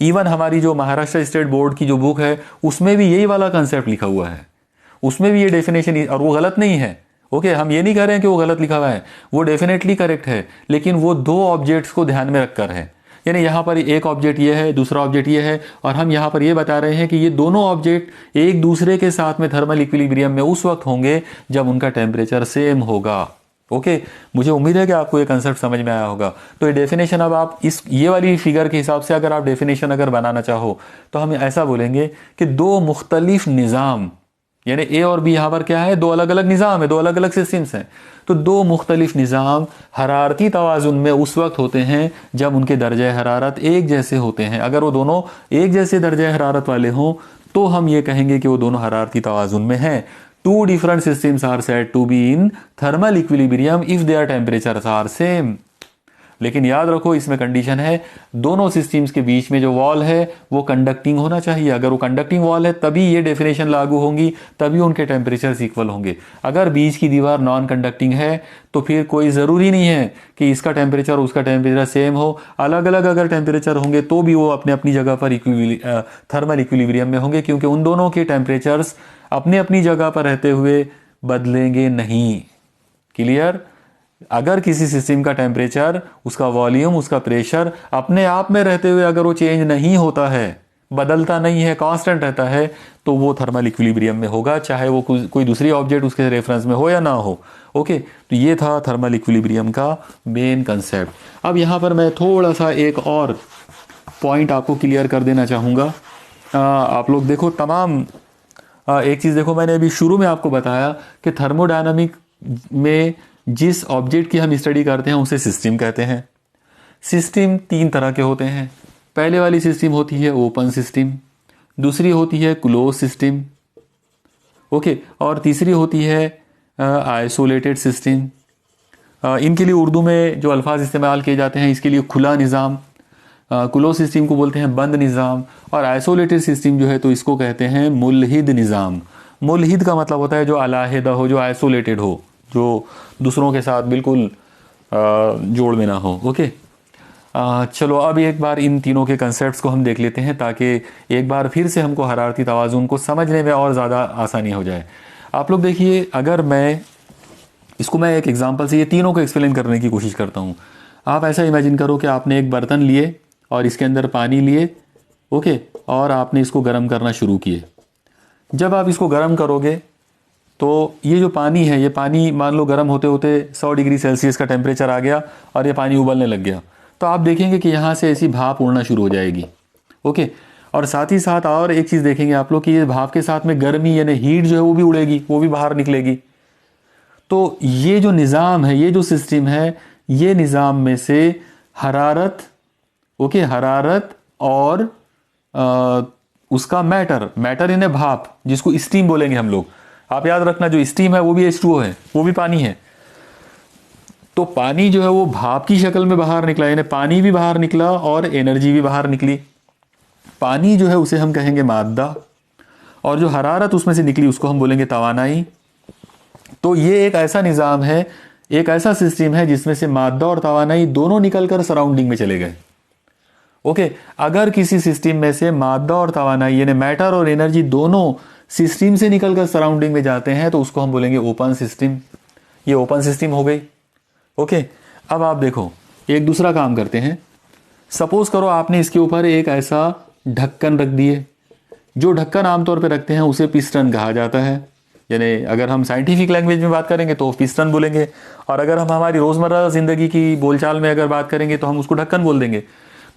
इवन हमारी जो महाराष्ट्र स्टेट बोर्ड की जो बुक है उसमें भी यही वाला कंसेप्ट लिखा हुआ है, उसमें भी ये डेफिनेशन, और वो गलत नहीं है। ओके, हम ये नहीं कह रहे हैं कि वो गलत लिखा हुआ है, वो डेफिनेटली करेक्ट है, लेकिन वो दो ऑब्जेक्ट्स को ध्यान में रखकर है। यानी यहाँ पर एक ऑब्जेक्ट ये है, दूसरा ऑब्जेक्ट ये है, और हम यहाँ पर ये बता रहे हैं कि ये दोनों ऑब्जेक्ट एक दूसरे के साथ में थर्मल इक्विलिब्रियम में उस वक्त होंगे जब उनका टेम्परेचर सेम होगा। ओके, मुझे उम्मीद है कि आपको ये कंसेप्ट समझ में आया होगा। तो ये डेफिनेशन अब आप इस ये वाली फिगर के हिसाब से अगर आप डेफिनेशन अगर बनाना चाहो तो हम ऐसा बोलेंगे कि दो मुख्तलिफ निज़ाम, यानी ए और बी यहाँ पर क्या है, दो अलग अलग निज़ाम है, दो अलग अलग सिस्टम्स हैं। तो दो मुख्तलिफ निज़ाम हरारती तवाज़ुन में उस वक्त होते हैं जब उनके दर्जे हरारत एक जैसे होते हैं। अगर वो दोनों एक जैसे दर्जे हरारत वाले हों तो हम ये कहेंगे कि वो दोनों हरारती तवाज़ुन में हैं। Two different systems are said to be in thermal equilibrium if their temperatures are same. लेकिन याद रखो इसमें कंडीशन है, दोनों सिस्टम्स के बीच में जो वॉल है वो कंडक्टिंग होना चाहिए। अगर वो कंडक्टिंग वॉल है तभी ये डेफिनेशन लागू होंगी, तभी उनके टेम्परेचर्स इक्वल होंगे। अगर बीच की दीवार नॉन कंडक्टिंग है तो फिर कोई ज़रूरी नहीं है कि इसका टेम्परेचर उसका टेम्परेचर सेम हो। अलग अलग अगर टेम्परेचर होंगे तो भी वो अपने अपनी जगह पर थर्मल इक्विलिब्रियम में होंगे, क्योंकि उन दोनों के टेम्परेचर्स अपनी अपनी जगह पर रहते हुए बदलेंगे नहीं। क्लियर? अगर किसी सिस्टम का टेम्परेचर, उसका वॉल्यूम, उसका प्रेशर अपने आप में रहते हुए अगर वो चेंज नहीं होता है, बदलता नहीं है, कांस्टेंट रहता है, तो वो थर्मल इक्विलिब्रियम में होगा, चाहे वो कोई दूसरी ऑब्जेक्ट उसके रेफरेंस में हो या ना हो। ओके, तो ये था थर्मल इक्विलिब्रियम का मेन कंसेप्ट। अब यहाँ पर मैं थोड़ा सा एक और पॉइंट आपको क्लियर कर देना चाहूँगा। आप लोग देखो, तमाम एक चीज़ देखो, मैंने अभी शुरू में आपको बताया कि थर्मोडायनामिक में जिस ऑब्जेक्ट की हम स्टडी करते हैं उसे सिस्टम कहते हैं। सिस्टम तीन तरह के होते हैं। पहले वाली सिस्टम होती है ओपन सिस्टम, दूसरी होती है क्लोज सिस्टम, ओके, और तीसरी होती है आइसोलेटेड सिस्टम। इनके लिए उर्दू में जो अल्फाज इस्तेमाल किए जाते हैं, इसके लिए खुला निज़ाम, क्लोज सिस्टम को बोलते हैं बंद निज़ाम, और आइसोलेटेड सिस्टम जो है तो इसको कहते हैं मुलहिद निज़ाम। मुलहिद का मतलब होता है जो अलाहिदा हो, जो आइसोलेटेड हो, जो दूसरों के साथ बिल्कुल जोड़ में ना हो। ओके, चलो अब एक बार इन तीनों के कंसेप्ट्स को हम देख लेते हैं ताकि एक बार फिर से हमको हरारती तवाज़ुन को समझने में और ज़्यादा आसानी हो जाए। आप लोग देखिए, अगर मैं एक एग्जांपल से ये तीनों को एक्सप्लेन करने की कोशिश करता हूँ। आप ऐसा इमेजिन करो कि आपने एक बर्तन लिए और इसके अंदर पानी लिए, ओके, और आपने इसको गर्म करना शुरू किए। जब आप इसको गर्म करोगे तो ये जो पानी है, ये पानी मान लो गर्म होते होते 100 डिग्री सेल्सियस का टेम्परेचर आ गया और ये पानी उबलने लग गया, तो आप देखेंगे कि यहाँ से ऐसी भाप उड़ना शुरू हो जाएगी। ओके, और साथ ही साथ और एक चीज़ देखेंगे आप लोग कि ये भाप के साथ में गर्मी यानी हीट जो है वो भी उड़ेगी, वो भी बाहर निकलेगी। तो ये जो निज़ाम है, ये जो सिस्टम है, ये निज़ाम में से हरारत, ओके, हरारत और उसका मैटर यानी भाप, जिसको स्टीम बोलेंगे हम लोग। आप याद रखना, जो स्टीम है वो भी H2O है, वो भी पानी है। तो पानी जो है वो भाप की शक्ल में बाहर निकला, यानी पानी भी बाहर निकला और एनर्जी भी बाहर निकली। पानी जो है उसे हम कहेंगे मादा, और जो हरारत उसमें से निकली उसको हम बोलेंगे तवानाई। तो ये एक ऐसा निज़ाम है, एक ऐसा सिस्टम है जिसमें से मादा और तवानाई दोनों निकलकर सराउंडिंग में चले गए। ओके, अगर किसी सिस्टम में से मादा और तवानाई यानी मैटर और एनर्जी दोनों सिस्टम से निकलकर सराउंडिंग में जाते हैं तो उसको हम बोलेंगे ओपन सिस्टम। ये ओपन सिस्टम हो गई। ओके, अब आप देखो, एक दूसरा काम करते हैं। सपोज करो आपने इसके ऊपर एक ऐसा ढक्कन रख दिए। जो ढक्कन आमतौर पे रखते हैं उसे पिस्टन कहा जाता है, यानी अगर हम साइंटिफिक लैंग्वेज में बात करेंगे तो पिस्टन बोलेंगे, और अगर हम हमारी रोज़मर्रा ज़िंदगी की बोलचाल में अगर बात करेंगे तो हम उसको ढक्कन बोल देंगे।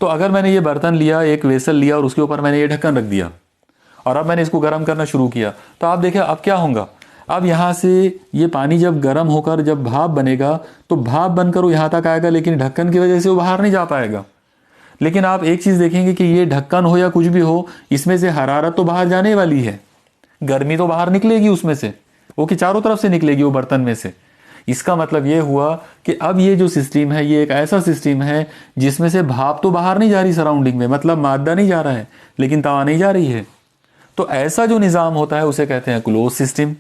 तो अगर मैंने ये बर्तन लिया, एक वेसल लिया, और उसके ऊपर मैंने ये ढक्कन रख दिया और अब मैंने इसको गर्म करना शुरू किया, तो आप देखिए अब क्या होगा। अब यहाँ से ये पानी जब गर्म होकर जब भाप बनेगा तो भाप बनकर वो यहाँ तक आएगा, लेकिन ढक्कन की वजह से वो बाहर नहीं जा पाएगा। लेकिन आप एक चीज़ देखेंगे कि ये ढक्कन हो या कुछ भी हो, इसमें से हरारत तो बाहर जाने वाली है, गर्मी तो बाहर निकलेगी उसमें से, वो कि चारों तरफ से निकलेगी वो बर्तन में से। इसका मतलब ये हुआ कि अब ये जो सिस्टम है ये एक ऐसा सिस्टम है जिसमें से भाप तो बाहर नहीं जा रही सराउंडिंग में, मतलब मादा नहीं जा रहा है लेकिन तवा नहीं जा रही है। तो ऐसा जो निज़ाम होता है उसे कहते हैं क्लोज सिस्टम।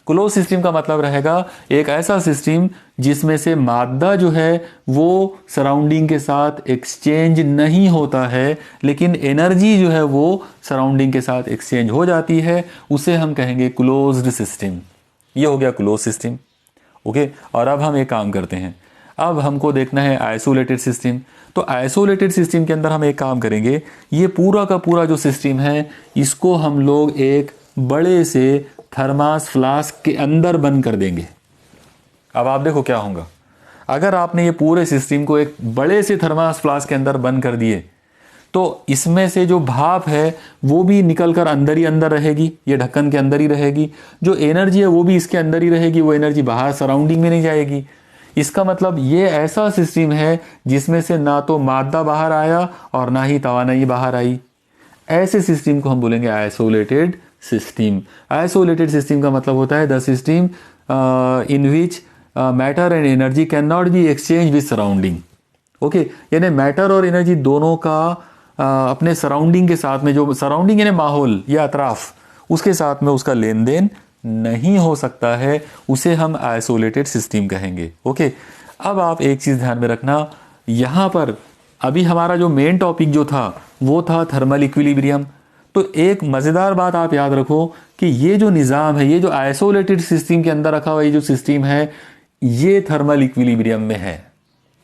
क्लोज सिस्टम का मतलब रहेगा एक ऐसा सिस्टम जिसमें से मादा जो है वो सराउंडिंग के साथ एक्सचेंज नहीं होता है, लेकिन एनर्जी जो है वो सराउंडिंग के साथ एक्सचेंज हो जाती है, उसे हम कहेंगे क्लोज्ड सिस्टम। ये हो गया क्लोज सिस्टम। ओके, और अब हम एक काम करते हैं। अब हमको देखना है आइसोलेटेड सिस्टम। तो आइसोलेटेड सिस्टम के अंदर हम एक काम करेंगे, ये पूरा का पूरा जो सिस्टम है इसको हम लोग एक बड़े से थर्मास फ्लास्क के अंदर बंद कर देंगे। अब आप देखो क्या होगा, अगर आपने ये पूरे सिस्टम को एक बड़े से थर्मास फ्लास्क के अंदर बंद कर दिए तो इसमें से जो भाप है वो भी निकल कर अंदर ही अंदर रहेगी, ये ढक्कन के अंदर ही रहेगी। जो एनर्जी है वो भी इसके अंदर ही रहेगी, वो एनर्जी बाहर सराउंडिंग में नहीं जाएगी। इसका मतलब ये ऐसा सिस्टम है जिसमें से ना तो मादा बाहर आया और ना ही तवानाई बाहर आई। ऐसे सिस्टम को हम बोलेंगे आइसोलेटेड सिस्टम। आइसोलेटेड सिस्टम का मतलब होता है the system in which matter and energy can not be exchange with surrounding. Okay, यानी मैटर और एनर्जी दोनों का अपने सराउंडिंग के साथ में, जो सराउंडिंग यानी माहौल या अतराफ, उसके साथ में उसका लेन देन नहीं हो सकता है, उसे हम आइसोलेटेड सिस्टम कहेंगे। ओके, अब आप एक चीज़ ध्यान में रखना, यहाँ पर अभी हमारा जो मेन टॉपिक जो था वो था थर्मल इक्विलिब्रियम। तो एक मज़ेदार बात आप याद रखो कि ये जो निज़ाम है, ये जो आइसोलेटेड सिस्टम के अंदर रखा हुआ ये जो सिस्टम है, ये थर्मल इक्विलिब्रियम में है।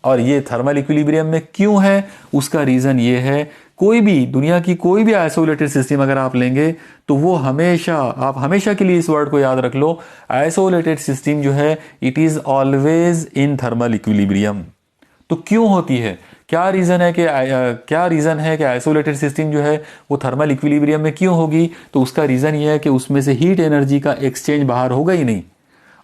और ये थर्मल इक्विलिब्रियम में क्यों है, उसका रीज़न ये है, कोई भी दुनिया की कोई भी आइसोलेटेड सिस्टम अगर आप लेंगे तो वो हमेशा, आप हमेशा के लिए इस वर्ड को याद रख लो, आइसोलेटेड सिस्टम जो है it is always in thermal equilibrium. तो क्यों होती है, क्या रीज़न है कि आइसोलेटेड सिस्टम जो है वो थर्मल इक्विलिब्रियम में क्यों होगी? तो उसका रीज़न ये है कि उसमें से हीट एनर्जी का एक्सचेंज बाहर होगा ही नहीं।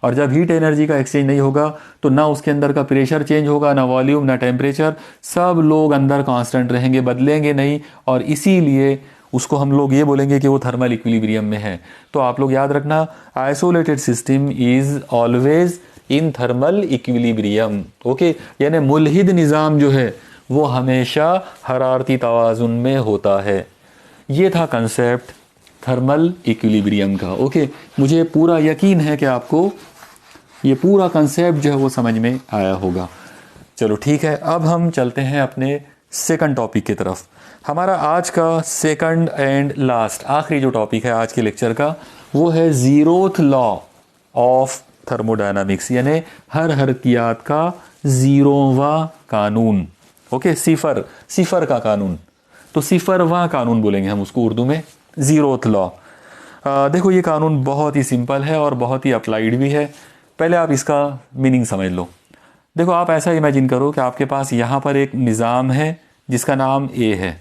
और जब हीट एनर्जी का एक्सचेंज नहीं होगा तो ना उसके अंदर का प्रेशर चेंज होगा, ना वॉल्यूम, ना टेम्परेचर, सब लोग अंदर कांस्टेंट रहेंगे, बदलेंगे नहीं। और इसीलिए उसको हम लोग ये बोलेंगे कि वो थर्मल इक्विलिब्रियम में है। तो आप लोग याद रखना, isolated system is always in thermal equilibrium. Okay, यानी मुल्हिद निज़ाम जो है वो हमेशा हरारती तवाज़ुन में होता है। ये था कंसेप्ट थर्मल इक्विलिब्रियम का। ओके, मुझे पूरा यकीन है कि आपको ये पूरा कंसेप्ट जो है वो समझ में आया होगा। चलो ठीक है, अब हम चलते हैं अपने सेकंड टॉपिक की तरफ। हमारा आज का सेकंड एंड लास्ट आखिरी जो टॉपिक है आज के लेक्चर का वो है ज़ीरोथ लॉ ऑफ थर्मोडायनामिक्स, यानी हर हरकियात का ज़ीरोवां कानून। ओके, सिफर का कानून। तो सिफरवां कानून बोलेंगे हम उसको उर्दू में, ज़ीरोथ लॉ। देखो ये कानून बहुत ही सिंपल है और बहुत ही अप्लाइड भी है। पहले आप इसका मीनिंग समझ लो। देखो आप ऐसा इमेजिन करो कि आपके पास यहाँ पर एक निज़ाम है जिसका नाम ए है,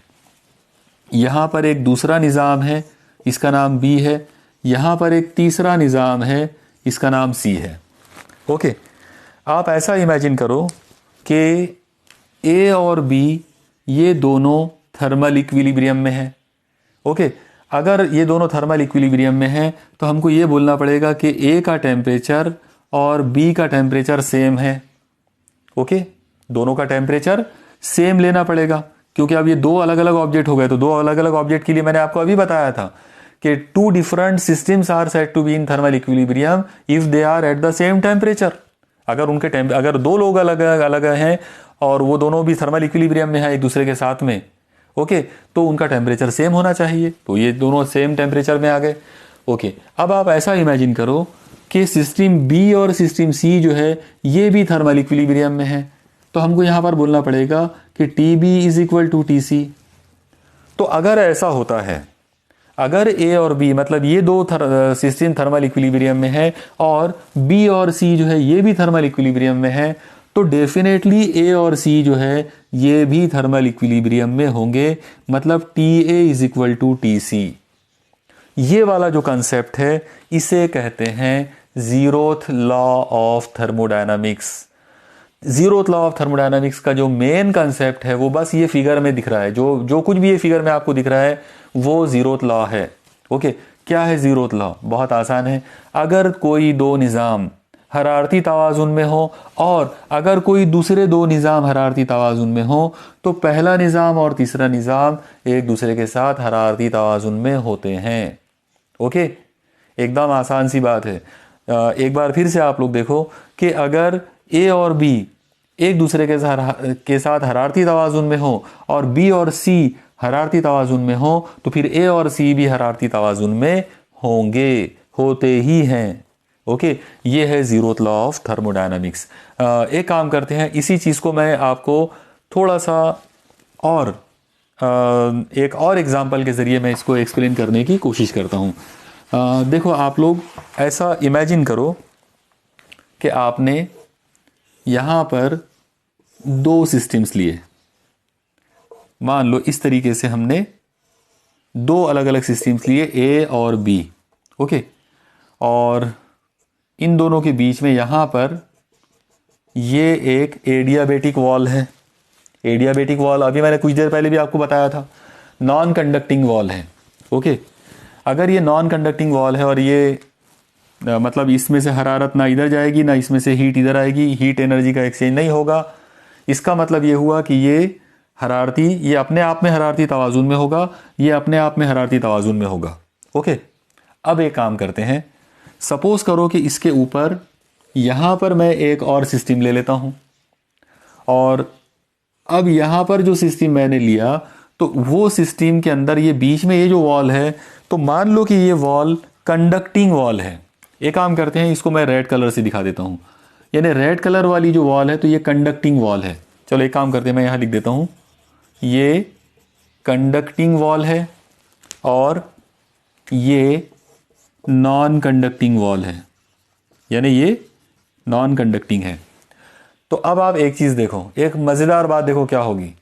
यहाँ पर एक दूसरा निज़ाम है इसका नाम बी है, यहाँ पर एक तीसरा निज़ाम है इसका नाम सी है। ओके, आप ऐसा इमेजिन करो कि ए और बी ये दोनों थर्मल इक्विलिब्रियम में है। ओके, अगर ये दोनों थर्मल इक्विलिब्रियम में है तो हमको ये बोलना पड़ेगा कि ए का टेम्परेचर और बी का टेम्परेचर सेम है। ओके, दोनों का टेम्परेचर सेम लेना पड़ेगा, क्योंकि अब ये दो अलग अलग ऑब्जेक्ट हो गए। तो दो अलग अलग ऑब्जेक्ट के लिए मैंने आपको अभी बताया था कि two different systems are said to be in thermal equilibrium if they are at the same temperature. अगर दो लोग अलग अलग हैं और वो दोनों भी थर्मल इक्विलिब्रियम में है एक दूसरे के साथ में, ओके, तो उनका टेम्परेचर सेम होना चाहिए। तो ये दोनों सेम टेम्परेचर में आ गए। ओके, अब आप ऐसा इमेजिन करो कि सिस्टम बी और सिस्टम सी जो है ये भी थर्मल इक्विलिब्रियम में है। तो हमको यहाँ पर बोलना पड़ेगा कि T B is equal to T C. तो अगर ऐसा होता है, अगर ए और बी मतलब ये दो सिस्टम थर्मल इक्विलिब्रियम में है और बी और सी जो है ये भी थर्मल इक्विलिब्रियम में है, तो डेफिनेटली ए और सी जो है ये भी थर्मल इक्विलिब्रियम में होंगे। मतलब T A is equal to T C. ये वाला जो कंसेप्ट है इसे कहते हैं zeroth law of thermodynamics. Zeroth law of thermodynamics का जो मेन कंसेप्ट है वो बस ये फिगर में दिख रहा है। जो कुछ भी ये फिगर में आपको दिख रहा है वो ज़ीरोथ लॉ है। ओके, क्या है ज़ीरोथ लॉ? बहुत आसान है। अगर कोई दो निज़ाम हरारती तवाज़ुन में हो और अगर कोई दूसरे दो निज़ाम हरारती तवाज़ुन में हो तो पहला निज़ाम और तीसरा निज़ाम एक दूसरे के साथ हरारती तवाज़ुन में होते हैं। ओके, एकदम आसान सी बात है। एक बार फिर से आप लोग देखो कि अगर ए और बी एक दूसरे के साथ हरारती तवाज़ुन में हो और बी और सी हरारती तवाज़ुन में हो तो फिर ए और सी भी हरारती तवाज़ुन में होंगे, होते ही हैं। ओके, ये है जीरोथ लॉ ऑफ थर्मोडायनामिक्स। एक काम करते हैं, इसी चीज़ को मैं आपको थोड़ा सा और एक और एग्जांपल के ज़रिए मैं इसको एक्सप्लेन करने की कोशिश करता हूँ। देखो, आप लोग ऐसा इमेजिन करो कि आपने यहाँ पर दो सिस्टम्स लिए। मान लो इस तरीके से हमने दो अलग अलग सिस्टम्स लिए, ए और बी। ओके, और इन दोनों के बीच में यहाँ पर ये एक एडियाबेटिक वॉल है। एडियाबेटिक वॉल अभी मैंने कुछ देर पहले भी आपको बताया था, नॉन कंडक्टिंग वॉल है। ओके, अगर ये नॉन कंडक्टिंग वॉल है और ये मतलब इसमें से हरारत ना इधर जाएगी ना इसमें से हीट इधर आएगी, हीट एनर्जी का एक्सचेंज नहीं होगा, इसका मतलब ये हुआ कि ये अपने आप में हरारती तवाजुन में होगा, ये अपने आप में हरारती तवाजुन में होगा। ओके, अब एक काम करते हैं, सपोज करो कि इसके ऊपर यहाँ पर मैं एक और सिस्टम ले लेता हूँ, और अब यहाँ पर जो सिस्टम मैंने लिया तो वो सिस्टम के अंदर ये बीच में ये जो वॉल है, तो मान लो कि ये वॉल कंडक्टिंग वॉल है। एक काम करते हैं, इसको मैं रेड कलर से दिखा देता हूँ, यानी रेड कलर वाली जो वॉल है तो ये कंडक्टिंग वॉल है। चलो एक काम करते हैं, मैं यहाँ लिख देता हूँ, ये कंडक्टिंग वॉल है और ये नॉन कंडक्टिंग वॉल है, यानी ये नॉन कंडक्टिंग है। तो अब आप एक चीज़ देखो, एक मज़ेदार बात देखो क्या होगी।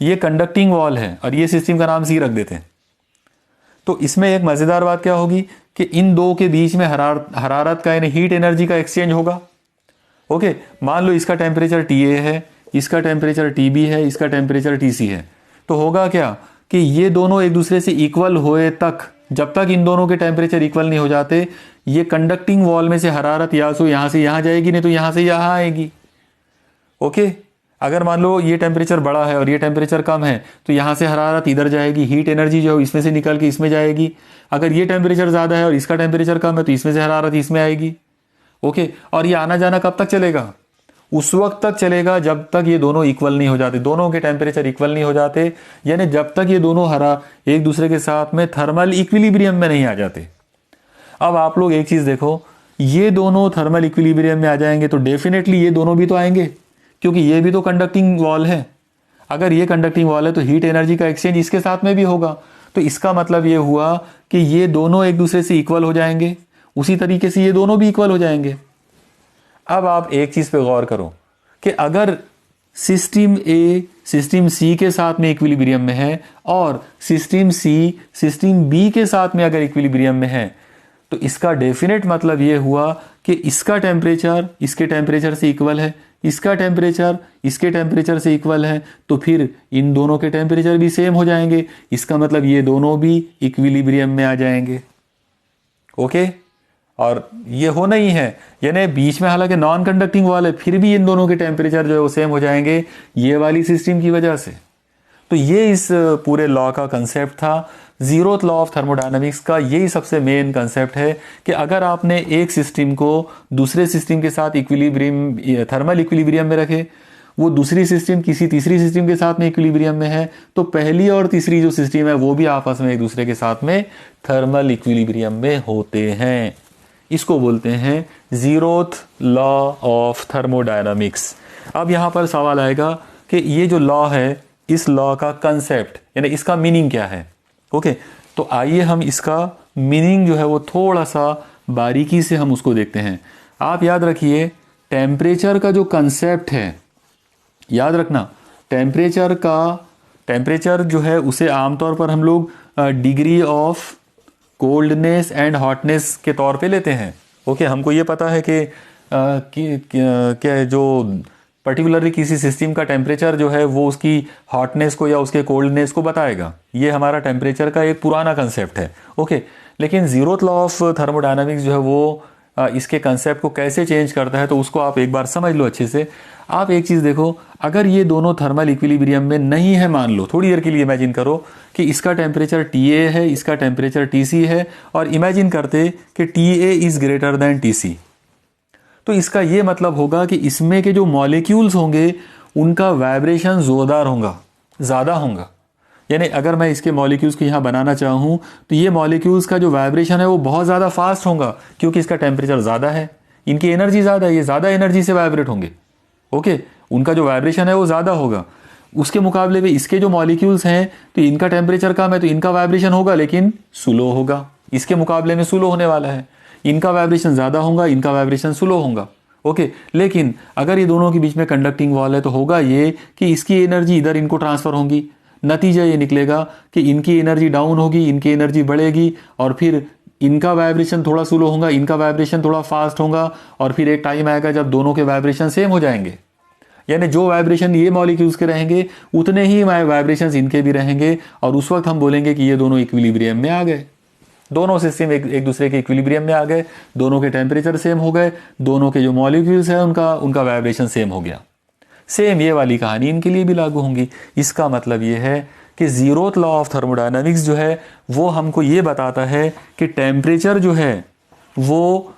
ये कंडक्टिंग वॉल है और ये सिस्टम का नाम सी रख देते हैं। तो इसमें एक मज़ेदार बात क्या होगी कि इन दो के बीच में हरारत का यानी हीट एनर्जी का एक्सचेंज होगा। ओके, मान लो इसका टेम्परेचर TA है, इसका टेम्परेचर TB है, इसका टेम्परेचर TC है। तो होगा क्या कि ये दोनों एक दूसरे से इक्वल होए तक, जब तक इन दोनों के टेम्परेचर इक्वल नहीं हो जाते, ये कंडक्टिंग वॉल में से हरारत या तो यहाँ से यहाँ जाएगी, नहीं तो यहाँ से यहाँ आएगी। ओके, अगर मान लो ये टेम्परेचर बड़ा है और ये टेम्परेचर कम है तो यहाँ से हरारत इधर जाएगी, हीट एनर्जी जो है इसमें से निकल के इसमें जाएगी। अगर ये टेम्परेचर ज़्यादा है और इसका टेम्परेचर कम है तो इसमें से हरारत इसमें आएगी। ओके, और ये आना जाना कब तक चलेगा? उस वक्त तक चलेगा जब तक ये दोनों इक्वल नहीं हो जाते, दोनों के टेम्परेचर इक्वल नहीं हो जाते, यानी जब तक ये दोनों एक दूसरे के साथ में थर्मल इक्विलिब्रियम में नहीं आ जाते। अब आप लोग एक चीज़ देखो, ये दोनों थर्मल इक्विलिब्रियम में आ जाएंगे तो डेफिनेटली ये दोनों भी तो आएंगे, क्योंकि ये भी तो कंडक्टिंग वॉल है। अगर ये कंडक्टिंग वॉल है तो हीट एनर्जी का एक्सचेंज इसके साथ में भी होगा। तो इसका मतलब ये हुआ कि ये दोनों एक दूसरे से इक्वल हो जाएंगे, उसी तरीके से ये दोनों भी इक्वल हो जाएंगे। अब आप एक चीज़ पे गौर करो कि अगर सिस्टम A सिस्टम C के साथ में इक्विलिब्रियम में है और सिस्टम C सिस्टम B के साथ में अगर इक्विलिब्रियम में है, तो इसका डेफिनेट मतलब ये हुआ कि इसका टेम्परेचर इसके टेम्परेचर से इक्वल है, इसका टेम्परेचर इसके टेम्परेचर से इक्वल है, तो फिर इन दोनों के टेम्परेचर भी सेम हो जाएंगे। इसका मतलब ये दोनों भी इक्विलिब्रियम में आ जाएंगे। ओके, और ये होना ही है, यानी बीच में हालांकि नॉन कंडक्टिंग वॉल है, फिर भी इन दोनों के टेम्परेचर जो है वो सेम हो जाएंगे ये वाली सिस्टम की वजह से। तो ये इस पूरे लॉ का कंसेप्ट था। जीरोथ लॉ ऑफ थर्मोडायनामिक्स का यही सबसे मेन कंसेप्ट है कि अगर आपने एक सिस्टम को दूसरे सिस्टम के साथ इक्विलिब्रियम थर्मल इक्विलिब्रियम में रखे, वो दूसरी सिस्टम किसी तीसरी सिस्टम के साथ में इक्विलिब्रियम में है, तो पहली और तीसरी जो सिस्टम है वो भी आपस में एक दूसरे के साथ में थर्मल इक्विलिब्रियम में होते हैं। इसको बोलते हैं जीरोथ लॉ ऑफ थर्मोडायनामिक्स। अब यहाँ पर सवाल आएगा कि ये जो लॉ है, इस लॉ का कंसेप्ट यानी इसका मीनिंग क्या है। ओके, तो आइए हम इसका मीनिंग जो है वो थोड़ा सा बारीकी से हम उसको देखते हैं। आप याद रखिए, टेम्परेचर का जो कंसेप्ट है, याद रखना, टेम्परेचर जो है उसे आमतौर पर हम लोग degree of coldness and hotness के तौर पे लेते हैं। ओके, हमको ये पता है कि जो पर्टिकुलरली किसी सिस्टम का टेम्परेचर जो है वो उसकी हॉटनेस को या उसके कोल्डनेस को बताएगा। ये हमारा टेम्परेचर का एक पुराना कंसेप्ट है। ओके, लेकिन जीरोथ लॉ ऑफ थर्मोडायनामिक्स जो है वो इसके कंसेप्ट को कैसे चेंज करता है, तो उसको आप एक बार समझ लो अच्छे से। आप एक चीज़ देखो, अगर ये दोनों थर्मल इक्विलिब्रियम में नहीं है, मान लो थोड़ी देर के लिए इमेजिन करो कि इसका टेम्परेचर TA है, इसका टेम्परेचर TC है, और इमेजिन करते कि TA is greater than TC, तो इसका ये मतलब होगा कि इसमें के जो मॉलिक्यूल्स होंगे उनका वाइब्रेशन ज़ोरदार होगा, ज़्यादा होगा। यानी अगर मैं इसके मॉलिक्यूल्स को यहाँ बनाना चाहूँ तो ये मॉलिक्यूल्स का जो वाइब्रेशन है वो बहुत ज़्यादा फास्ट होगा, क्योंकि इसका टेम्परेचर ज़्यादा है, इनकी एनर्जी ज़्यादा है, ये ज़्यादा एनर्जी से वाइब्रेट होंगे। ओके, उनका जो वाइब्रेशन है वो ज़्यादा होगा। उसके मुकाबले में इसके जो मॉलिक्यूल्स हैं तो इनका टेम्परेचर कम है, तो इनका वाइब्रेशन होगा लेकिन स्लो होगा, इसके मुकाबले में स्लो होने वाला है। इनका वाइब्रेशन ज़्यादा होगा, इनका वाइब्रेशन स्लो होगा। ओके, लेकिन अगर ये दोनों के बीच में कंडक्टिंग वॉल है तो होगा ये कि इसकी एनर्जी इधर इनको ट्रांसफ़र होगी। नतीजा ये निकलेगा कि इनकी एनर्जी डाउन होगी, इनकी एनर्जी बढ़ेगी, और फिर इनका वाइब्रेशन थोड़ा स्लो होगा, इनका वाइब्रेशन थोड़ा फास्ट होगा, और फिर एक टाइम आएगा जब दोनों के वाइब्रेशन सेम हो जाएंगे। यानी जो वाइब्रेशन ये मॉलिक्यूल्स के रहेंगे उतने ही वाइब्रेशंस इनके भी रहेंगे, और उस वक्त हम बोलेंगे कि ये दोनों इक्विलिब्रियम में आ गए, दोनों सिस्टम एक दूसरे के इक्विलिब्रियम में आ गए, दोनों के टेम्परेचर सेम हो गए, दोनों के जो मॉलिक्यूल्स हैं उनका वाइब्रेशन सेम हो गया। सेम ये वाली कहानी इनके लिए भी लागू होंगी। इसका मतलब ये है कि जीरोथ लॉ ऑफ थर्मोडायनामिक्स जो है वो हमको ये बताता है कि टेम्परेचर जो है वो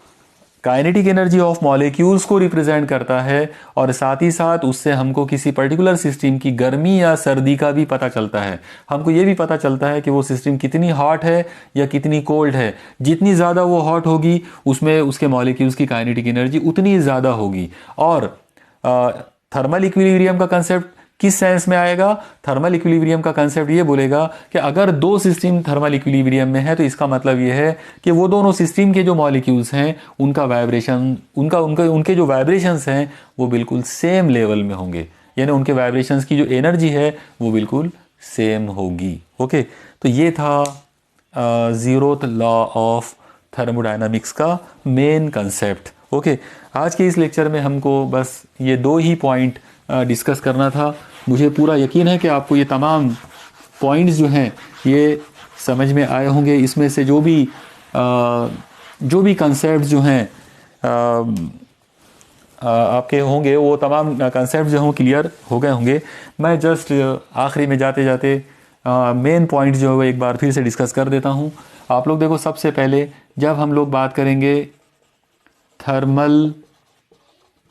काइनेटिक एनर्जी ऑफ मॉलिक्यूल्स को रिप्रेजेंट करता है, और साथ ही साथ उससे हमको किसी पर्टिकुलर सिस्टम की गर्मी या सर्दी का भी पता चलता है। हमको ये भी पता चलता है कि वो सिस्टम कितनी हॉट है या कितनी कोल्ड है। जितनी ज़्यादा वो हॉट होगी उसमें उसके मॉलिक्यूल्स की काइनेटिक एनर्जी उतनी ज़्यादा होगी। और थर्मल इक्विलिब्रियम का कंसेप्ट किस सेंस में आएगा? थर्मल इक्विलिब्रियम का कंसेप्ट ये बोलेगा कि अगर दो सिस्टम थर्मल इक्विलिब्रियम में है तो इसका मतलब ये है कि वो दोनों सिस्टम के जो मॉलिक्यूल्स हैं उनका वाइब्रेशन उनके जो वाइब्रेशंस हैं वो बिल्कुल सेम लेवल में होंगे, यानी उनके वाइब्रेशंस की जो एनर्जी है वो बिल्कुल सेम होगी। ओके, तो ये था जीरोथ लॉ ऑफ थर्मोडायनामिक्स का मेन कंसेप्ट। ओके, आज के इस लेक्चर में हमको बस ये दो ही पॉइंट डिस्कस करना था। मुझे पूरा यकीन है कि आपको ये तमाम पॉइंट्स जो हैं ये समझ में आए होंगे। इसमें से जो भी कंसेप्ट जो हैं आपके होंगे वो तमाम कंसेप्ट जो हों क्लियर हो गए होंगे। मैं जस्ट आखिरी में जाते जाते मेन पॉइंट जो है एक बार फिर से डिस्कस कर देता हूँ। आप लोग देखो, सबसे पहले जब हम लोग बात करेंगे थर्मल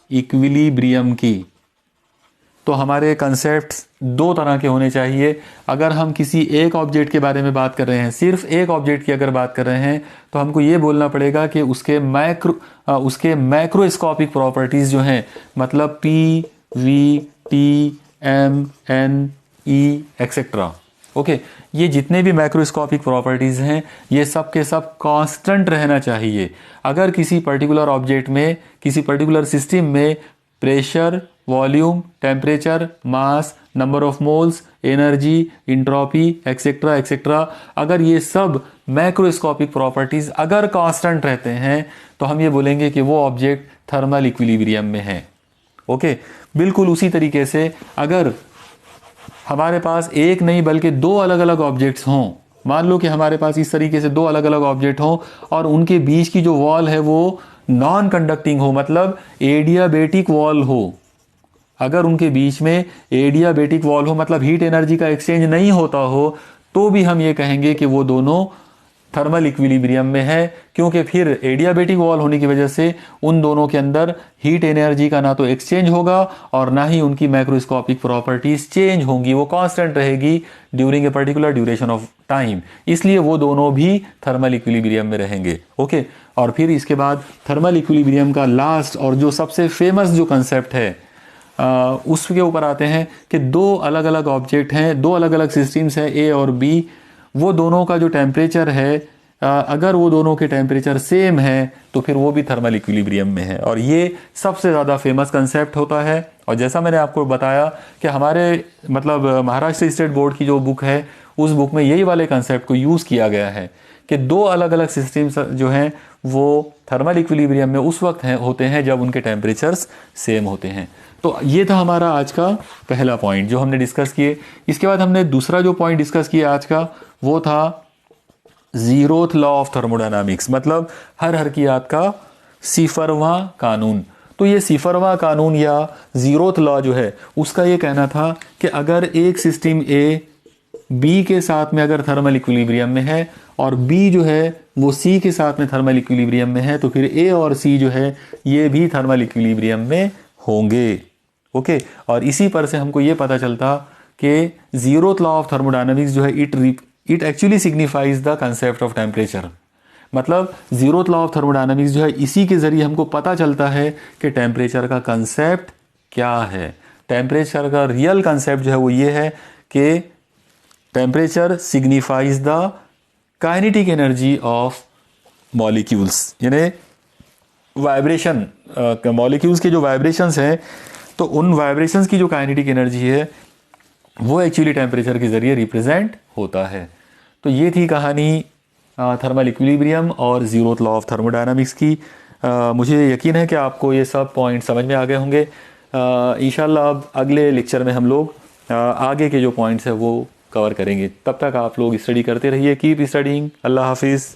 इक्विलिब्रियम की तो हमारे कंसेप्ट्स दो तरह के होने चाहिए। अगर हम किसी एक ऑब्जेक्ट के बारे में बात कर रहे हैं, सिर्फ एक ऑब्जेक्ट की अगर बात कर रहे हैं, तो हमको ये बोलना पड़ेगा कि उसके मैक्रोस्कोपिक प्रॉपर्टीज़ जो हैं, मतलब P, V, T, M, N, E etcetera. Okay, ये जितने भी मैक्रोस्कोपिक प्रॉपर्टीज़ हैं ये सब के सब कांस्टेंट रहना चाहिए। अगर किसी पर्टिकुलर ऑब्जेक्ट में, किसी पर्टिकुलर सिस्टम में pressure, volume, temperature, mass, number of moles, energy, entropy etcetera etcetera, अगर ये सब मैक्रोस्कोपिक प्रॉपर्टीज़ अगर कांस्टेंट रहते हैं तो हम ये बोलेंगे कि वो ऑब्जेक्ट थर्मल इक्विलिब्रियम में है। ओके, बिल्कुल उसी तरीके से अगर हमारे पास एक नहीं बल्कि दो अलग अलग ऑब्जेक्ट्स हों, मान लो कि हमारे पास इस तरीके से दो अलग अलग ऑब्जेक्ट हों और उनके बीच की जो वॉल है वो नॉन कंडक्टिंग हो, मतलब एडियाबेटिक वॉल हो। अगर उनके बीच में एडियाबेटिक वॉल हो, मतलब हीट एनर्जी का एक्सचेंज नहीं होता हो, तो भी हम ये कहेंगे कि वो दोनों थर्मल इक्विलिब्रियम में है, क्योंकि फिर एडियाबेटिक वॉल होने की वजह से उन दोनों के अंदर हीट एनर्जी का ना तो एक्सचेंज होगा और ना ही उनकी मैक्रोस्कोपिक प्रॉपर्टीज चेंज होंगी, वो कांस्टेंट रहेगी during a particular duration of time. इसलिए वो दोनों भी थर्मल इक्विलिब्रियम में रहेंगे। ओके, और फिर इसके बाद थर्मल इक्विलिब्रियम का लास्ट और जो सबसे फेमस जो कंसेप्ट है उसके ऊपर आते हैं कि दो अलग अलग ऑब्जेक्ट हैं, दो अलग अलग सिस्टम्स हैं ए और बी, वो दोनों का जो टेम्परेचर है अगर वो दोनों के टेम्परेचर सेम है तो फिर वो भी थर्मल इक्विलिब्रियम में है। और ये सबसे ज़्यादा फेमस कंसेप्ट होता है। और जैसा मैंने आपको बताया कि हमारे मतलब महाराष्ट्र स्टेट बोर्ड की जो बुक है उस बुक में यही वाले कंसेप्ट को यूज़ किया गया है कि दो अलग अलग सिस्टम्स जो हैं वो थर्मल इक्विलिब्रियम में उस वक्त होते हैं जब उनके टेम्परेचर्स सेम होते हैं। तो ये था हमारा आज का पहला पॉइंट जो हमने डिस्कस किए। इसके बाद हमने दूसरा जो पॉइंट डिस्कस किया आज का वो था जीरोथ लॉ ऑफ थर्मोडायनामिक्स, मतलब हर हरकियात का सिफरवां कानून। तो ये सिफरवां कानून या जीरोथ लॉ जो है उसका ये कहना था कि अगर एक सिस्टम ए बी के साथ में अगर थर्मल इक्विलिब्रियम में है और बी जो है वो सी के साथ में थर्मल इक्विलिब्रियम में है, तो फिर ए और सी जो है ये भी थर्मल इक्विलिब्रियम में होंगे। ओके, और इसी पर से हमको ये पता चलता कि जीरोथ लॉ ऑफ थर्मोडायनामिक्स जो है it actually signifies the concept of temperature. मतलब जीरोथ लॉ ऑफ थर्मोडायनामिक्स जो है इसी के ज़रिए हमको पता चलता है कि टेम्परेचर का कंसेप्ट क्या है। टेम्परेचर का रियल कंसेप्ट जो है वो ये है कि temperature signifies the kinetic energy of molecules, यानी वाइब्रेशन, मॉलिक्यूल्स के जो वाइब्रेशंस हैं तो उन वाइब्रेशंस की जो काइनेटिक एनर्जी है वो एक्चुअली टेम्परेचर के ज़रिए रिप्रेजेंट होता है। तो ये थी कहानी थर्मल इक्विलिब्रियम और जीरोथ लॉ ऑफ थर्मोडायनामिक्स की। मुझे यकीन है कि आपको ये सब पॉइंट समझ में आ गए होंगे। इंशाल्लाह अब अगले लेक्चर में हम लोग आगे के जो पॉइंट्स हैं वो कवर करेंगे। तब तक आप लोग स्टडी करते रहिए। Keep studying. अल्लाह हाफिज़।